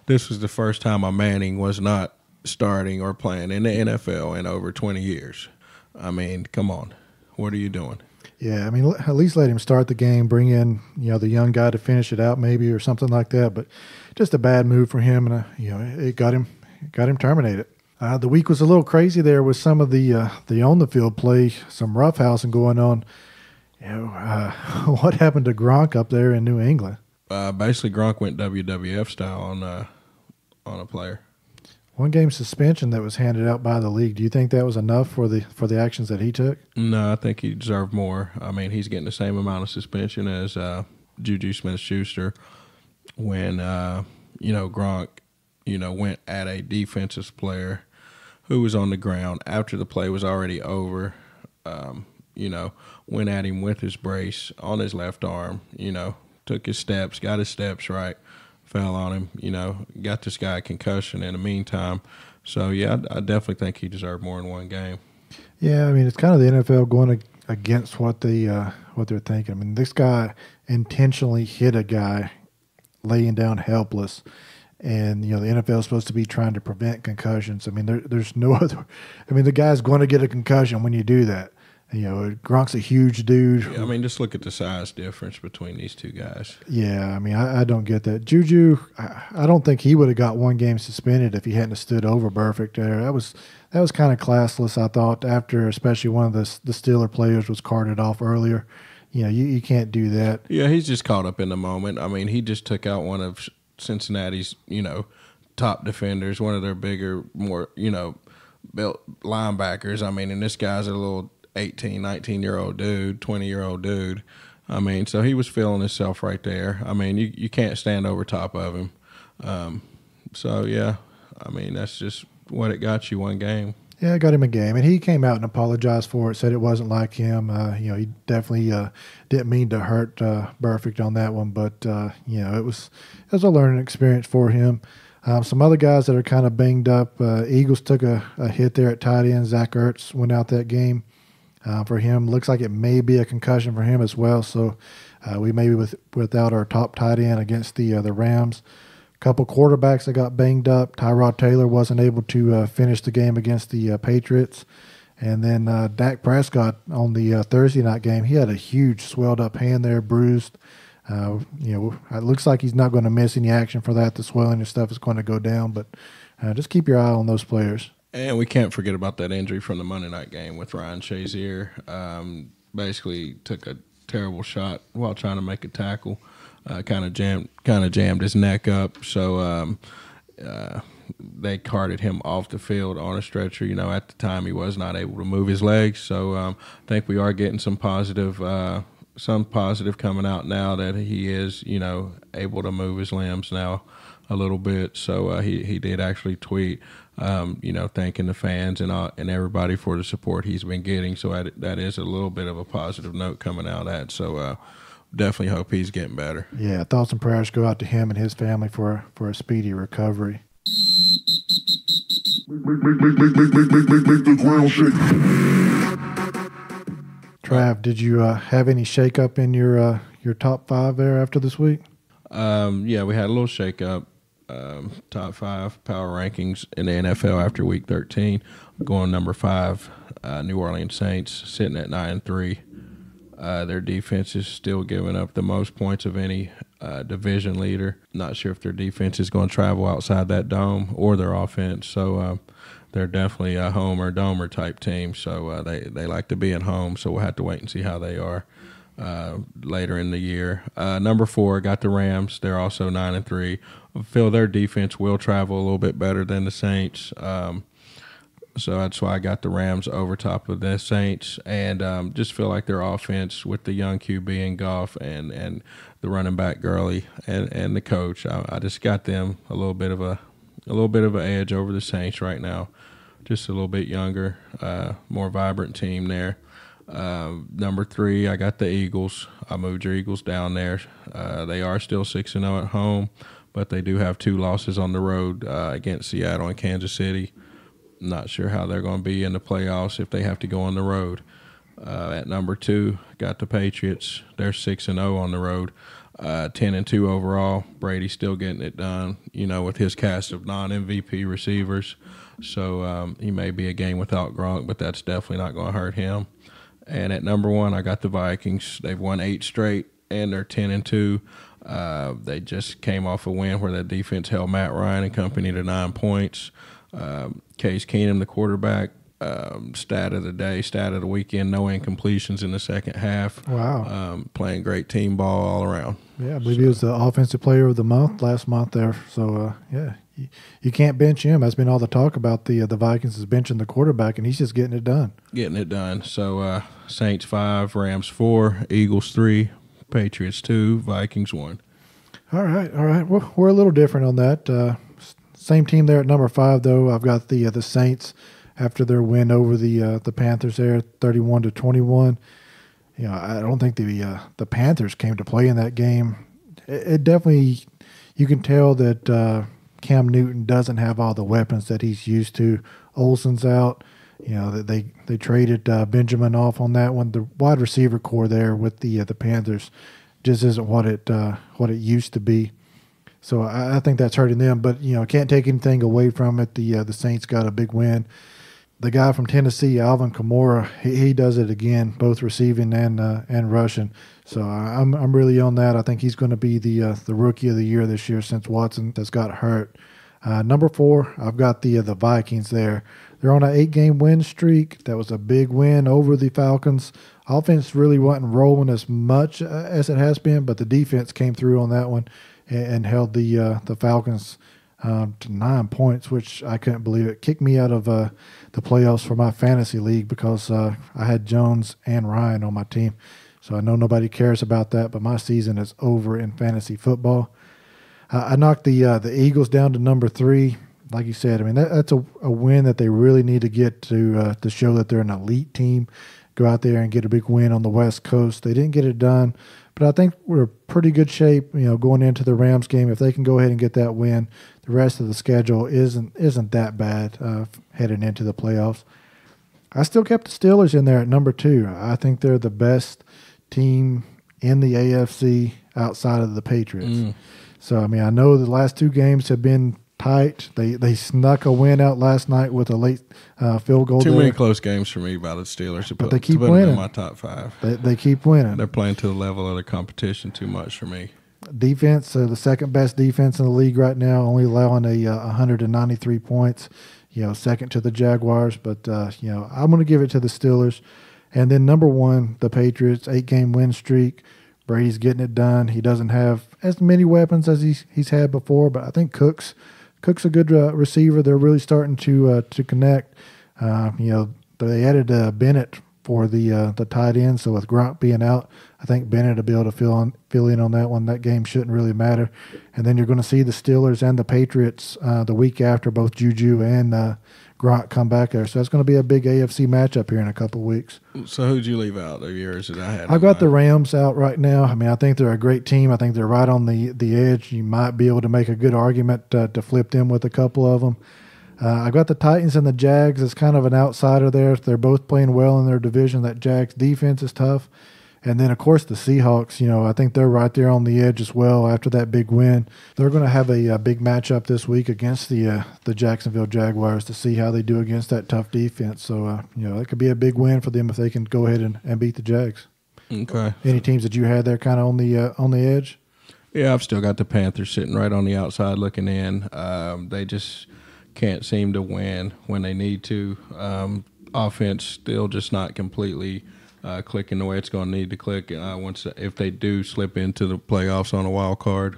Speaker 2: This was the first time a Manning was not starting or playing in the NFL in over 20 years. I mean, come on. What are you doing?
Speaker 1: Yeah, I mean, at least let him start the game, bring in, the young guy to finish it out maybe or something like that. But just a bad move for him, and, it got him terminated. The week was a little crazy there with some of the on-the-field play, some roughhousing going on. What happened to Gronk up there in New England?
Speaker 2: Basically, Gronk went WWF style on a player.
Speaker 1: 1 game suspension that was handed out by the league. Do you think that was enough for the actions that he took?
Speaker 2: No, I think he deserved more. I mean, he's getting the same amount of suspension as Juju Smith-Schuster when Gronk went at a defensive player who was on the ground after the play was already over. Went at him with his brace on his left arm. Took his steps, got his steps right. Fell on him, got this guy a concussion in the meantime. So, yeah, I definitely think he deserved more in 1 game.
Speaker 1: Yeah, I mean, it's kind of the NFL going against what they're thinking. I mean, this guy intentionally hit a guy laying down helpless, and, the NFL is supposed to be trying to prevent concussions. I mean, there's no other – I mean, the guy's going to get a concussion when you do that. Gronk's a huge dude.
Speaker 2: Yeah, I mean, just look at the size difference between these 2 guys.
Speaker 1: Yeah, I mean, I don't get that. Juju, I don't think he would have got 1 game suspended if he hadn't stood over Burfict there. That was kind of classless, I thought, after especially one of the Steeler players was carted off earlier. You can't do that.
Speaker 2: Yeah, he's just caught up in the moment. I mean, he just took out one of Cincinnati's, top defenders, one of their bigger, more, built linebackers. I mean, and this guy's a little 18, 19-year-old dude, 20-year-old dude. I mean, so he was feeling himself right there. I mean, you can't stand over top of him. So, yeah, I mean, that's just what it got you 1 game.
Speaker 1: Yeah, it got him a game, and he came out and apologized for it, said it wasn't like him. He definitely didn't mean to hurt Burfict on that one, but, it was a learning experience for him. Some other guys that are kind of banged up. Eagles took a hit there at tight end. Zach Ertz went out that game. For him, looks like it may be a concussion for him as well. So we may be without our top tight end against the Rams. A couple quarterbacks that got banged up. Tyrod Taylor wasn't able to finish the game against the Patriots. And then Dak Prescott on the Thursday night game, he had a huge swelled up hand there, bruised. It looks like he's not going to miss any action for that. The swelling and stuff is going to go down, but just keep your eye on those players.
Speaker 2: And we can't forget about that injury from the Monday night game with Ryan Shazier. Basically took a terrible shot while trying to make a tackle. Kind of jammed his neck up. So they carted him off the field on a stretcher. At the time he was not able to move his legs. So I think we are getting some positive coming out now that he is, able to move his limbs now a little bit. So he did actually tweet, thanking the fans and everybody for the support he's been getting. So that is a little bit of a positive note coming out of that. So definitely hope he's getting better.
Speaker 1: Yeah, thoughts and prayers go out to him and his family for a speedy recovery.
Speaker 3: Make the ground shake.
Speaker 1: Trav, did you have any shakeup in your top five there after this week?
Speaker 2: Yeah, we had a little shakeup. Top 5 power rankings in the NFL after Week 13. Going number 5, New Orleans Saints, sitting at 9-3. Their defense is still giving up the most points of any division leader. Not sure if their defense is going to travel outside that dome or their offense. So they're definitely a homer domer type team. So they like to be at home. So we'll have to wait and see how they are later in the year. Number 4, got the Rams. They're also 9-3. I feel their defense will travel a little bit better than the Saints. So that's why I got the Rams over top of the Saints, and just feel like their offense with the young QB in Goff and the running back Gurley and the coach, I just got them a little bit of an edge over the Saints right now. Just a little bit younger, more vibrant team there. Number 3, I got the Eagles. I moved your Eagles down there. They are still 6-0 at home, but they do have 2 losses on the road against Seattle and Kansas City. Not sure how they're going to be in the playoffs if they have to go on the road. At number 2, got the Patriots. They're 6-0 on the road, 10-2 overall. Brady's still getting it done, with his cast of non-MVP receivers. So he may be a game without Gronk, but that's definitely not going to hurt him. And at number 1, I got the Vikings. They've won 8 straight, and they're 10-2. They just came off a win where that defense held Matt Ryan and company to 9 points. Case Keenum, the quarterback, stat of the weekend, no incompletions in the second half.
Speaker 1: Wow.
Speaker 2: Playing great team ball all around.
Speaker 1: Yeah, I believe he was the offensive player of the month last month there. So, you can't bench him. That's been all the talk about the Vikings is benching the quarterback, and he's just getting it done. So, Saints 5, Rams 4, Eagles 3, Patriots 2, Vikings 1. All right. Well, we're a little different on that. Same team there at number 5, though. I've got the Saints after their win over the Panthers there, 31-21. I don't think the Panthers came to play in that game. It definitely, you can tell that Cam Newton doesn't have all the weapons that he's used to. Olsen's out. They traded Benjamin off on that one. The wide receiver core there with the Panthers just isn't what it used to be. So I think that's hurting them, but can't take anything away from it. The Saints got a big win. The guy from Tennessee, Alvin Kamara, he does it again, both receiving and rushing. So I'm really on that. I think he's going to be the rookie of the year this year since Watson has got hurt. Number 4, I've got the Vikings there. They're on an 8-game win streak. That was a big win over the Falcons. Offense really wasn't rolling as much as it has been, but the defense came through on that one and held the Falcons to 9 points, which I couldn't believe it. Kicked me out of the playoffs for my fantasy league because I had Jones and Ryan on my team. So I know nobody cares about that, but my season is over in fantasy football. I knocked the Eagles down to number 3. Like you said, I mean, that's a win that they really need to get to show that they're an elite team. Go out there and get a big win on the West Coast. They didn't get it done, But I think we're in pretty good shape, going into the Rams game. If they can go ahead and get that win, the rest of the schedule isn't that bad heading into the playoffs. I still kept the Steelers in there at number 2. I think they're the best team in the AFC outside of the Patriots. So, I mean, I know the last 2 games have been tight. They snuck a win out last night with a late field goal.
Speaker 2: Too many close games for me by the Steelers.
Speaker 1: But they keep
Speaker 2: winning.
Speaker 1: winning.
Speaker 2: In my top 5.
Speaker 1: They keep winning.
Speaker 2: They're playing to the level of the competition too much for me.
Speaker 1: Defense, the second best defense in the league right now, only allowing 193 points. Second to the Jaguars. But I'm going to give it to the Steelers. And then number 1, the Patriots, 8-game win streak. Brady's getting it done. He doesn't have as many weapons as he's had before, but I think Cook's a good receiver. They're really starting to connect. They added Bennett for the tight end, so with Gronk being out, I think Bennett will be able to fill in on that one. That game shouldn't really matter. And then you're going to see the Steelers and the Patriots the week after, both Juju and Gronk come back there. So that's going to be a big AFC matchup here in a couple of weeks.
Speaker 2: So who'd you leave out of yours that I had?
Speaker 1: I've got the Rams out right now. I mean, I think they're a great team. I think they're right on the edge. You might be able to make a good argument to flip them with a couple of them. I've got the Titans and the Jags as kind of an outsider there. They're both playing well in their division. That Jags defense is tough. And then, of course, the Seahawks, I think they're right there on the edge as well after that big win. They're going to have a big matchup this week against the Jacksonville Jaguars to see how they do against that tough defense. So, it could be a big win for them if they can go ahead and beat the Jags.
Speaker 2: Okay.
Speaker 1: Any teams that you had there kind of on the edge?
Speaker 2: Yeah, I've still got the Panthers sitting right on the outside looking in. They just can't seem to win when they need to. Offense still just not completely clicking the way it's going to need to click if they do slip into the playoffs on a wild card.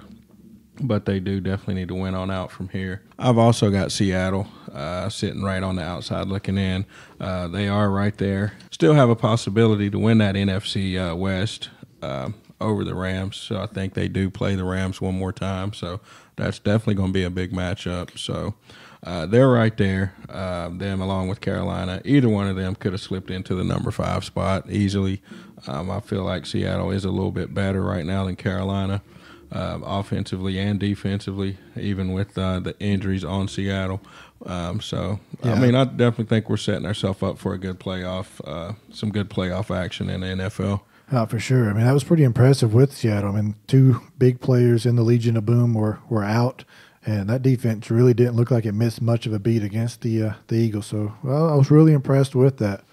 Speaker 2: But they do definitely need to win on out from here. I've also got Seattle sitting right on the outside looking in. They are right there. Still have a possibility to win that NFC West over the Rams. So I think they do play the Rams one more time. So that's definitely going to be a big matchup. So they're right there, them along with Carolina. Either one of them could have slipped into the number 5 spot easily. I feel like Seattle is a little bit better right now than Carolina, offensively and defensively, even with the injuries on Seattle. I definitely think we're setting ourselves up for a good playoff, some good playoff action in the NFL.
Speaker 1: For sure. I mean, that was pretty impressive with Seattle. I mean, 2 big players in the Legion of Boom were out. And that defense really didn't look like it missed much of a beat against the Eagles. So, I was really impressed with that.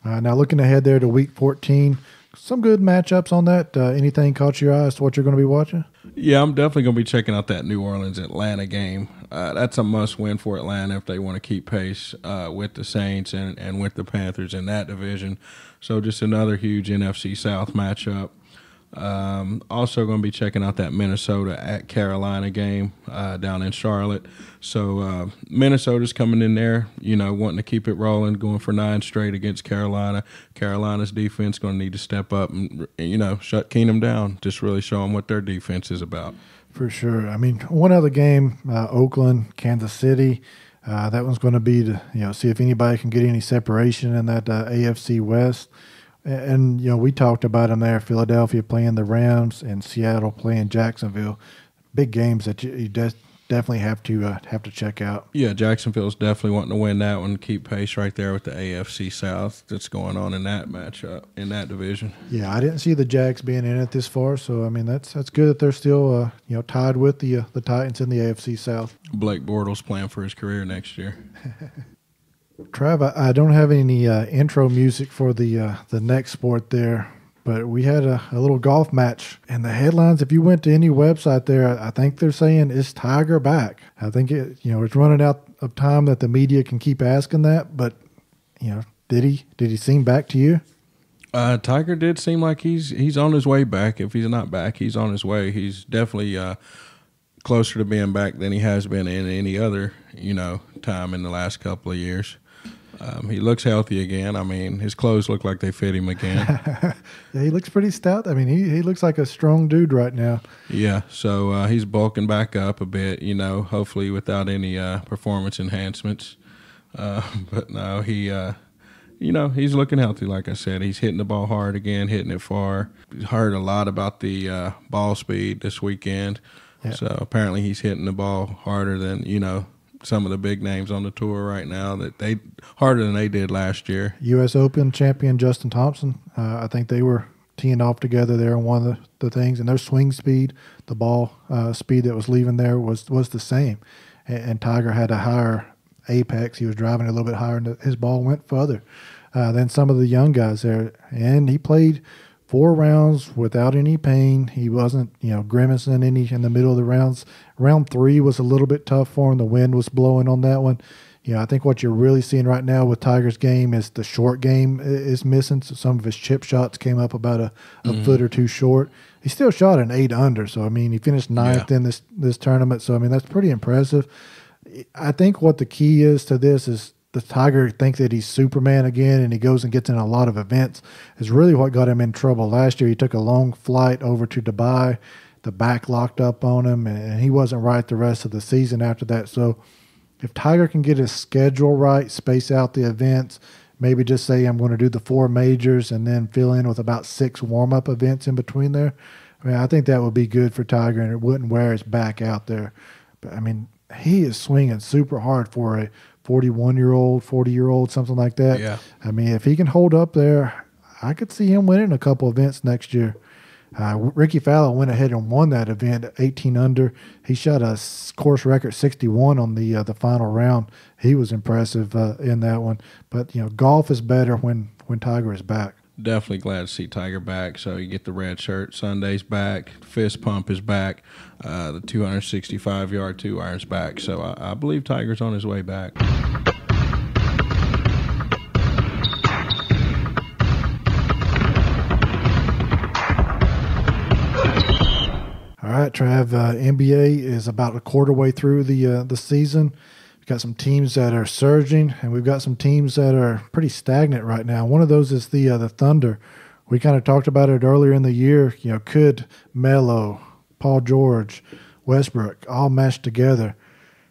Speaker 1: Now, looking ahead there to Week 14, some good matchups on that. Anything caught your eye as to what you're going to be watching?
Speaker 2: Yeah, I'm definitely going to be checking out that New Orleans-Atlanta game. That's a must-win for Atlanta if they want to keep pace with the Saints and with the Panthers in that division. So, just another huge NFC South matchup. Also going to be checking out that Minnesota at Carolina game down in Charlotte. So Minnesota's coming in there, wanting to keep it rolling, going for 9 straight against Carolina. Carolina's defense going to need to step up and, shut Keenum down, just really show them what their defense is about.
Speaker 1: For sure. I mean, one other game, Oakland, Kansas City. That one's going to be to see if anybody can get any separation in that AFC West. And, we talked about them there, Philadelphia playing the Rams and Seattle playing Jacksonville. Big games that you definitely have to check out.
Speaker 2: Yeah, Jacksonville's definitely wanting to win that one, keep pace right there with the AFC South that's going on in that matchup, in that division.
Speaker 1: Yeah, I didn't see the Jags being in it this far, so, I mean, that's good that they're still, tied with the Titans in the AFC South.
Speaker 2: Blake Bortles playing for his career next year.
Speaker 1: Trav, I don't have any intro music for the next sport there, but we had a little golf match. And the headlines, if you went to any website there, I think they're saying, is Tiger back? I think it's running out of time that the media can keep asking that. But, did he seem back to you?
Speaker 2: Tiger did seem like he's on his way back. If he's not back, he's on his way. He's definitely closer to being back than he has been in any other, time in the last couple of years. He looks healthy again. I mean, his clothes look like they fit him again.
Speaker 1: Yeah, he looks pretty stout. I mean, he looks like a strong dude right now.
Speaker 2: Yeah, so he's bulking back up a bit, hopefully without any performance enhancements. But no, he's looking healthy. Like I said, he's hitting the ball hard again, hitting it far. Heard a lot about the ball speed this weekend. Yeah. So apparently he's hitting the ball harder than, some of the big names on the tour right now, harder than they did last year.
Speaker 1: U.S. Open champion Justin Thompson, I think they were teeing off together there on one of the things, and their swing speed, the ball speed that was leaving there was the same. And Tiger had a higher apex. He was driving a little bit higher, and his ball went further than some of the young guys there. And he played 4 rounds without any pain. He wasn't, grimacing any in the middle of the rounds. Round 3 was a little bit tough for him. The wind was blowing on that one. I think what you're really seeing right now with Tiger's game is the short game is missing. So some of his chip shots came up about a foot or two short. He still shot an 8 under. So, he finished 9th in this tournament. So, that's pretty impressive. I think what the key is to this is the Tiger thinks that he's Superman again, and he goes and gets in a lot of events, is really what got him in trouble. Last year he took a long flight over to Dubai. The back locked up on him, and he wasn't right the rest of the season after that. So if Tiger can get his schedule right, space out the events, maybe just say I'm going to do the 4 majors and then fill in with about 6 warm-up events in between there, I think that would be good for Tiger, and it wouldn't wear his back out there. But, he is swinging super hard for a 41-year-old, 40-year-old, something like that.
Speaker 2: Yeah.
Speaker 1: If he can hold up there, I could see him winning a couple events next year. Ricky Fowler went ahead and won that event at 18 under. He shot a course record 61 on the final round. He was impressive in that one. But, golf is better when Tiger is back.
Speaker 2: Definitely glad to see Tiger back. So you get the red shirt. Sunday's back. Fist pump is back. The 265-yard 2-iron's back. So I believe Tiger's on his way back.
Speaker 1: All right, Trav, NBA is about a quarter way through the season. We've got some teams that are surging, and we've got some teams that are pretty stagnant right now. One of those is the Thunder. We kind of talked about it earlier in the year. Could Melo, Paul George, Westbrook all mesh together?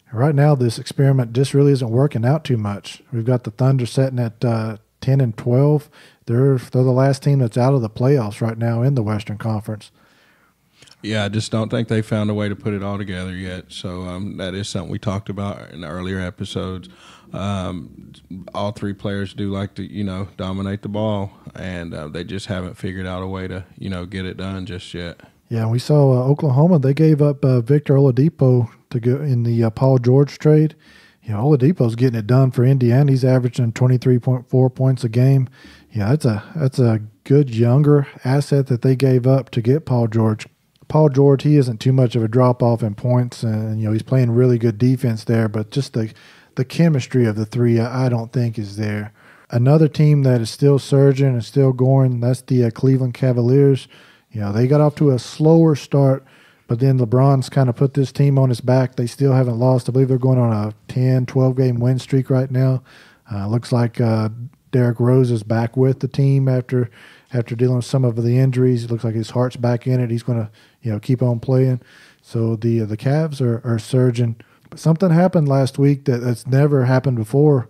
Speaker 1: And right now, this experiment just really isn't working out too much. We've got the Thunder sitting at 10-12. They're the last team that's out of the playoffs right now in the Western Conference.
Speaker 2: Yeah, I just don't think they found a way to put it all together yet. So that is something we talked about in the earlier episodes. All 3 players do like to, dominate the ball, and they just haven't figured out a way to, get it done just yet. Yeah,
Speaker 1: we saw Oklahoma. They gave up Victor Oladipo to go in the Paul George trade. Oladipo's getting it done for Indiana. He's averaging 23.4 points a game. That's a good younger asset that they gave up to get Paul George. Paul George, he isn't too much of a drop-off in points, and he's playing really good defense there, but just the chemistry of the 3 I don't think is there. Another team that is still surging and still going, that's the Cleveland Cavaliers. They got off to a slower start, but then LeBron's kind of put this team on his back. They still haven't lost. I believe they're going on a 10, 12-game win streak right now. Looks like Derrick Rose is back with the team after dealing with some of the injuries. It looks like his heart's back in it. He's going to keep on playing. So the Cavs are surging. But something happened last week that's never happened before.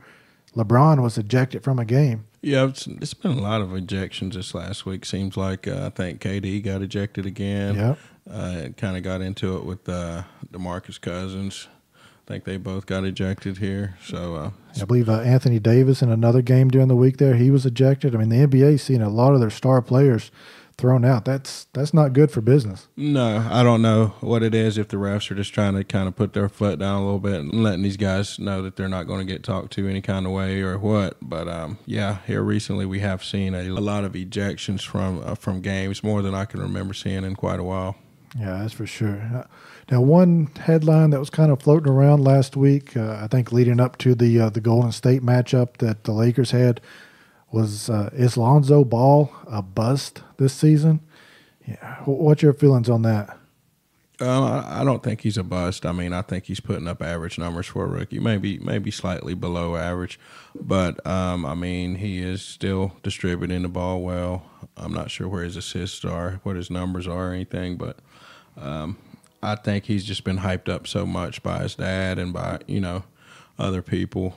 Speaker 1: LeBron was ejected from a game.
Speaker 2: Yeah, it's been a lot of ejections this last week. Seems like I think KD got ejected again.
Speaker 1: Yep.
Speaker 2: It kind of got into it with DeMarcus Cousins. I think they both got ejected here. So
Speaker 1: I believe Anthony Davis in another game during the week there, he was ejected. The NBA's seen a lot of their star players thrown out. That's not good for business.
Speaker 2: No, I don't know what it is, if the refs are just trying to kind of put their foot down a little bit and letting these guys know that they're not going to get talked to any kind of way or what. But, here recently we have seen a lot of ejections from games, more than I can remember seeing in quite a while.
Speaker 1: Yeah, that's for sure. Now, one headline that was kind of floating around last week, I think leading up to the Golden State matchup that the Lakers had, was is Lonzo Ball a bust this season? Yeah, what's your feelings on that?
Speaker 2: I don't think he's a bust. I think he's putting up average numbers for a rookie, maybe slightly below average, but he is still distributing the ball well. I'm not sure where his assists are, what his numbers are or anything, but I think he's just been hyped up so much by his dad and by other people.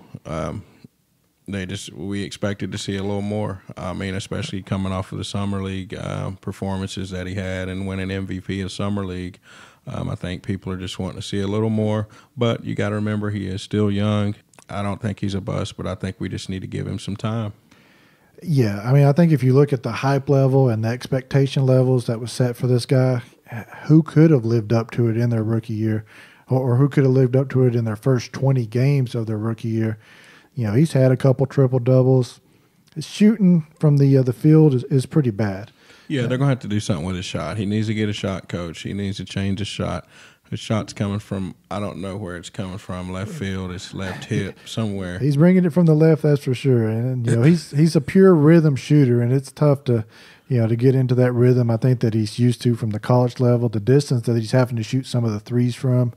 Speaker 2: we expected to see a little more. I mean, especially coming off of the summer league performances that he had and winning MVP of summer league. I think people are just wanting to see a little more. But you got to remember, he is still young. I don't think he's a bust, but I think we just need to give him some time.
Speaker 1: Yeah, I mean, I think if you look at the hype level and the expectation levels that was set for this guy, who could have lived up to it in their rookie year, or who could have lived up to it in their first 20 games of their rookie year? You know, he's had a couple triple-doubles. His shooting from the field is pretty bad.
Speaker 2: Yeah, they're going to have to do something with his shot. He needs to get a shot coach. He needs to change his shot. His shot's coming from, I don't know where it's coming from, left field, it's left hip, somewhere.
Speaker 1: He's bringing it from the left, that's for sure. And you know, he's a pure rhythm shooter, and it's tough to get into that rhythm I think that he's used to from the college level. The distance that he's having to shoot some of the threes from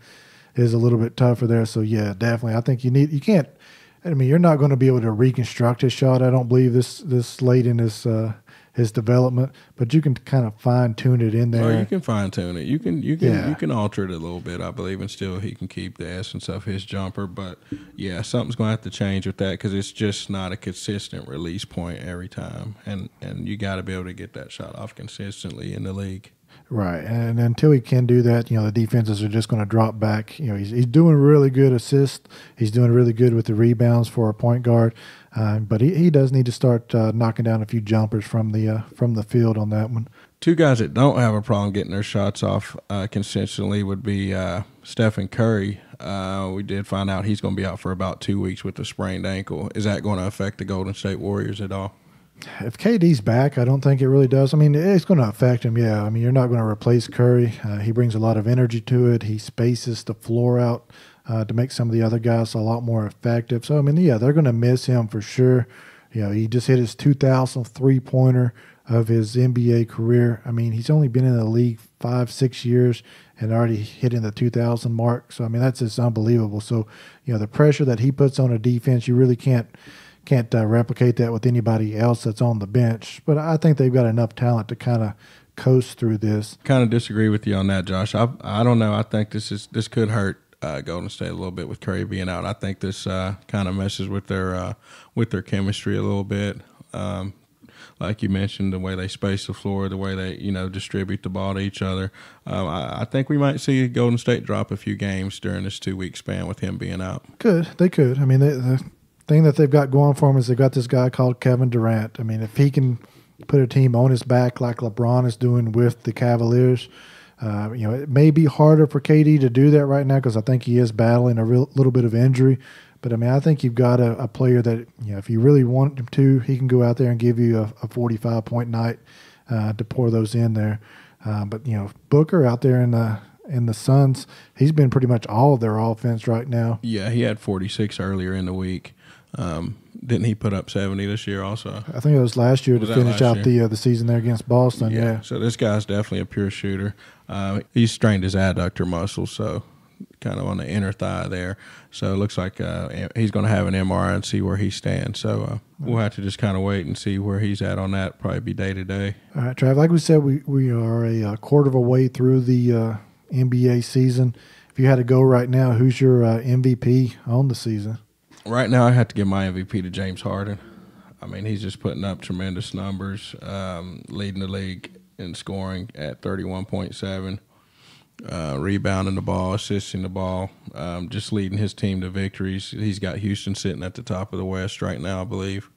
Speaker 1: is a little bit tougher there. So, yeah, definitely. I think you can't – I mean, you're not going to be able to reconstruct his shot, I don't believe, this late in his development, but you can kind of fine tune it in there.
Speaker 2: Oh, you can fine tune it. You can alter it a little bit, I believe, and still he can keep the essence of his jumper. But yeah, something's going to have to change with that because it's just not a consistent release point every time, and you got to be able to get that shot off consistently in the league.
Speaker 1: Right, and until he can do that, the defenses are just going to drop back. He's doing really good assists. He's doing really good with the rebounds for a point guard, but he does need to start knocking down a few jumpers from the field on that one.
Speaker 2: Two guys that don't have a problem getting their shots off consistently would be Stephen Curry. We did find out he's going to be out for about 2 weeks with a sprained ankle. Is that going to affect the Golden State Warriors at all?
Speaker 1: If KD's back, I don't think it really does. I mean, it's going to affect him, yeah. I mean, you're not going to replace Curry. He brings a lot of energy to it. He spaces the floor out to make some of the other guys a lot more effective. So, I mean, yeah, they're going to miss him for sure. He just hit his 2,000th three-pointer of his NBA career. I mean, he's only been in the league 5-6 years and already hitting the 2,000 mark. So, I mean, that's just unbelievable. So, the pressure that he puts on a defense, you really can't replicate that with anybody else that's on the bench. But I think they've got enough talent to kind of coast through this.
Speaker 2: Kind of disagree with you on that, Josh. I don't know. I think this could hurt Golden State a little bit with Curry being out. I think this kind of messes with their chemistry a little bit. Like you mentioned, the way they space the floor, the way they distribute the ball to each other. I think we might see Golden State drop a few games during this 2-week span with him being out.
Speaker 1: They could. I mean, the thing that they've got going for him is they've got this guy called Kevin Durant. I mean, if he can put a team on his back like LeBron is doing with the Cavaliers, it may be harder for KD to do that right now because I think he is battling a little bit of injury. But, I mean, I think you've got a player that, if you really want him to, he can go out there and give you a 45-point night to pour those in there. But, Booker out there in the Suns, he's been pretty much all of their offense right now.
Speaker 2: Yeah, he had 46 earlier in the week. Didn't he put up 70 this year also?
Speaker 1: I think it was last year to finish out the season there against Boston. Yeah.
Speaker 2: So this guy's definitely a pure shooter. He's strained his adductor muscle, so kind of on the inner thigh there. So it looks like he's going to have an MRI and see where he stands. So we'll have to just kind of wait and see where he's at on that. Probably be day to day.
Speaker 1: All right, Trav. Like we said, we are a quarter of a way through the NBA season. If you had to go right now, who's your MVP on the season?
Speaker 2: Right now, I have to give my MVP to James Harden. I mean, he's just putting up tremendous numbers, leading the league in scoring at 31.7, rebounding the ball, assisting the ball, just leading his team to victories. He's got Houston sitting at the top of the West right now, I believe.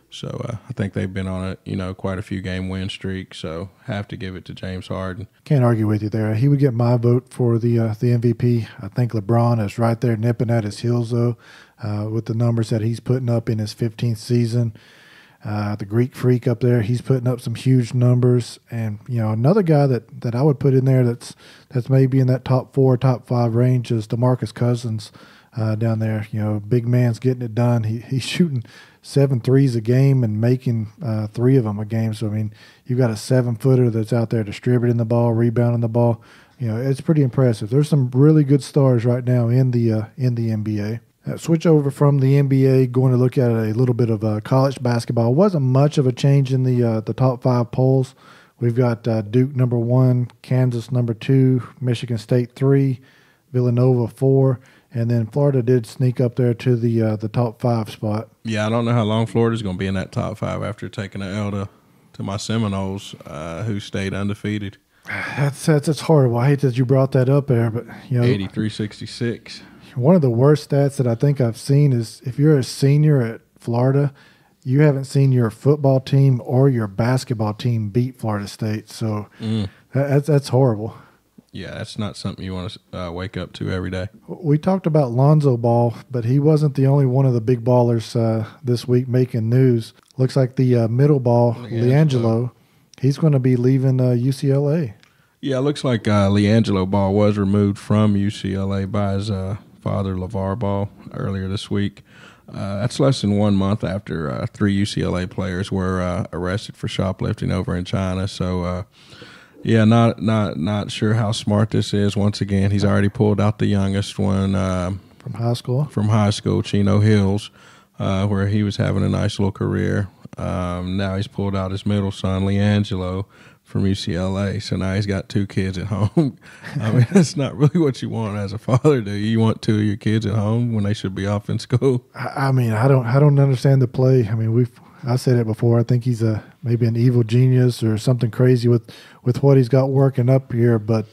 Speaker 2: So I think they've been on quite a few game win streak. So have to give it to James Harden.
Speaker 1: Can't argue with you there. He would get my vote for the MVP. I think LeBron is right there nipping at his heels though, with the numbers that he's putting up in his 15th season. The Greek Freak up there, he's putting up some huge numbers. And another guy that I would put in there that's maybe in that top 4, top 5 range is DeMarcus Cousins down there. Big man's getting it done. He's shooting 7 threes a game and making 3 of them a game. So, I mean, you've got a 7-footer that's out there distributing the ball, rebounding the ball. It's pretty impressive. There's some really good stars right now in the NBA. Switch over from the NBA, going to look at a little bit of college basketball. Wasn't much of a change in the top 5 polls. We've got Duke number 1, Kansas number 2, Michigan State 3, Villanova 4, and then Florida did sneak up there to the top 5 spot.
Speaker 2: Yeah, I don't know how long Florida's going to be in that top 5 after taking an L to my Seminoles, who stayed undefeated.
Speaker 1: That's horrible. I hate that you brought that up there, but
Speaker 2: 83-66.
Speaker 1: One of the worst stats that I think I've seen is if you're a senior at Florida, you haven't seen your football team or your basketball team beat Florida State. So that's horrible.
Speaker 2: Yeah, that's not something you want to wake up to every day.
Speaker 1: We talked about Lonzo Ball, but he wasn't the only one of the big ballers this week making news. Looks like the middle ball, LiAngelo, he's going to be leaving UCLA.
Speaker 2: Yeah, it looks like LiAngelo Ball was removed from UCLA by his father, LeVar Ball, earlier this week. That's less than 1 month after 3 UCLA players were arrested for shoplifting over in China. So, yeah, not sure how smart this is. Once again, he's already pulled out the youngest one
Speaker 1: from high school,
Speaker 2: Chino Hills, where he was having a nice little career. Now he's pulled out his middle son, LiAngelo, from UCLA. So now he's got 2 kids at home. I mean, that's not really what you want as a father, do you? You want 2 of your kids at home when they should be off in school?
Speaker 1: I mean, I don't understand the play. I mean, I said it before. I think he's maybe an evil genius or something crazy with what he's got working up here, but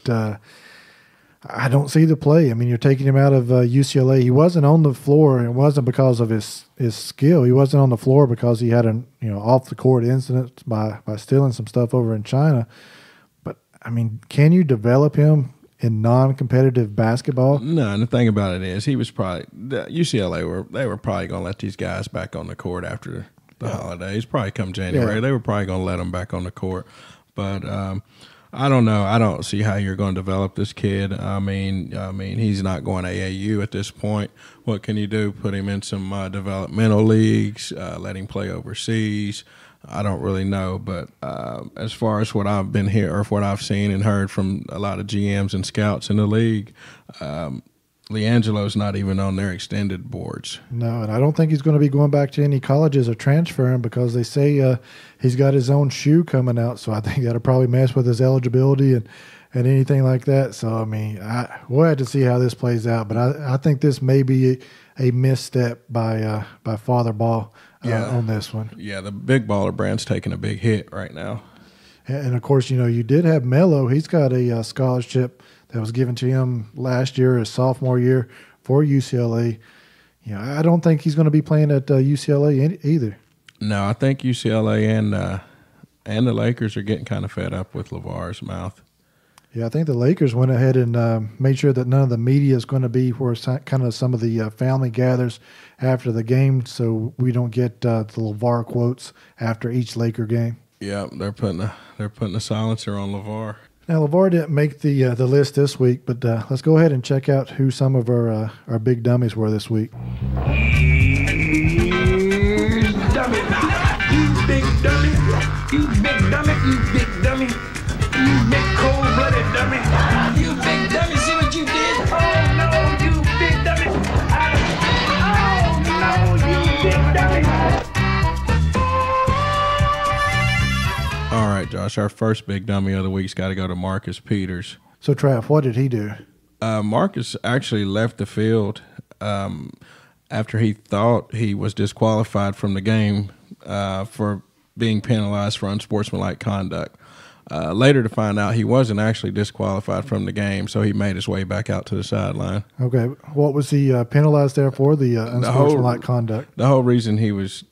Speaker 1: I don't see the play. I mean, you're taking him out of UCLA. He wasn't on the floor, and it wasn't because of his skill. He wasn't on the floor because he had an off the court incident by stealing some stuff over in China. But I mean, can you develop him in non-competitive basketball?
Speaker 2: No, and the thing about it is, he was probably UCLA were probably going to let these guys back on the court after the holidays. Probably come January, they were probably going to let them back on the court. But I don't know. I don't see how you're going to develop this kid. I mean, he's not going AAU at this point. What can you do? Put him in some developmental leagues, let him play overseas. I don't really know. But as far as what I've been here or what I've seen and heard from a lot of GMs and scouts in the league, LiAngelo's not even on their extended boards.
Speaker 1: No, and I don't think he's going to be going back to any colleges or transferring because they say he's got his own shoe coming out. So I think that'll probably mess with his eligibility and anything like that. So, I mean, we'll have to see how this plays out. But I think this may be a misstep by Father Ball on this one.
Speaker 2: Yeah, the big baller brand's taking a big hit right now.
Speaker 1: And, of course, you did have Melo. He's got a scholarship that was given to him last year, his sophomore year, for UCLA. I don't think he's going to be playing at UCLA either.
Speaker 2: No, I think UCLA and the Lakers are getting kind of fed up with LeVar's mouth.
Speaker 1: Yeah, I think the Lakers went ahead and made sure that none of the media is going to be where kind of some of the family gathers after the game, so we don't get the LeVar quotes after each Laker game.
Speaker 2: Yeah, they're putting a silencer on LeVar.
Speaker 1: Now, LeVar didn't make the list this week, but let's go ahead and check out who some of our big dummies were this week.
Speaker 3: Dummy. You big dummy. You big dummy. You big dummy. You big cold-blooded dummy. You big dummy. See what you did? Oh, no, you big dummy. Oh, no, you big dummy.
Speaker 2: All right, Josh, our first big dummy of the week's got to go to Marcus Peters.
Speaker 1: So, Trav, what did he do?
Speaker 2: Marcus actually left the field after he thought he was disqualified from the game for being penalized for unsportsmanlike conduct. Later to find out he wasn't actually disqualified from the game, so he made his way back out to the sideline.
Speaker 1: Okay. What was he penalized there for, the unsportsmanlike conduct?
Speaker 2: The whole reason he was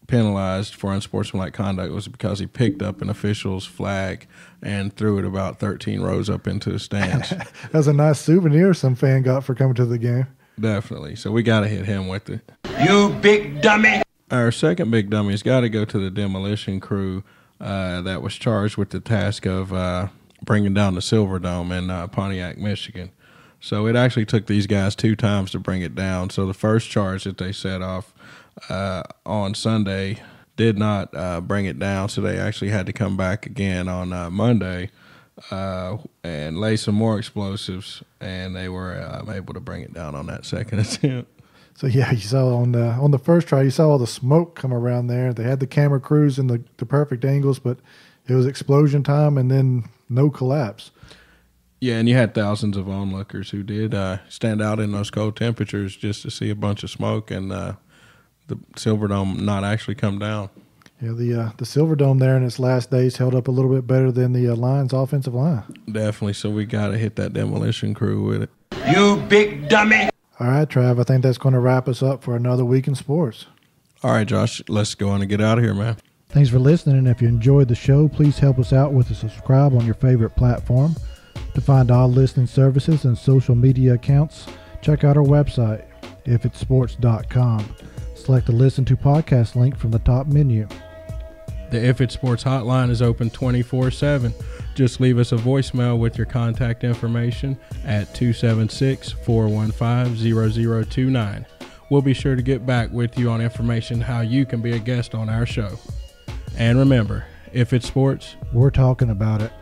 Speaker 2: penalized for unsportsmanlike conduct was because he picked up an official's flag and threw it about 13 rows up into the stands.
Speaker 1: That's a nice souvenir some fan got for coming to the game.
Speaker 2: Definitely. So we got to hit him with it.
Speaker 3: You big dummy.
Speaker 2: Our second big dummy's got to go to the demolition crew that was charged with the task of bringing down the Silverdome in Pontiac, Michigan. So it actually took these guys 2 times to bring it down. So the first charge that they set off on Sunday did not bring it down, so they actually had to come back again on Monday and lay some more explosives, and they were able to bring it down on that second attempt.
Speaker 1: So, yeah, you saw on the first try, you saw all the smoke come around there. They had the camera crews in the perfect angles, but it was explosion time and then no collapse.
Speaker 2: Yeah, and you had thousands of onlookers who did stand out in those cold temperatures just to see a bunch of smoke and the Silverdome not actually come down.
Speaker 1: Yeah, the Silverdome there in its last days held up a little bit better than the Lions' offensive line.
Speaker 2: Definitely, so we got to hit that demolition crew with it.
Speaker 3: You big dummy.
Speaker 1: All right, Trav, I think that's going to wrap us up for another week in sports.
Speaker 2: All right, Josh, let's go on and get out of here, man.
Speaker 1: Thanks for listening, and if you enjoyed the show, please help us out with a subscribe on your favorite platform. To find all listening services and social media accounts, check out our website, ifitsports.com. Select the Listen to Podcast link from the top menu.
Speaker 2: The If It Sports hotline is open 24/7. Just leave us a voicemail with your contact information at 276-415-0029. We'll be sure to get back with you on information how you can be a guest on our show. And remember, if it's sports,
Speaker 1: we're talking about it.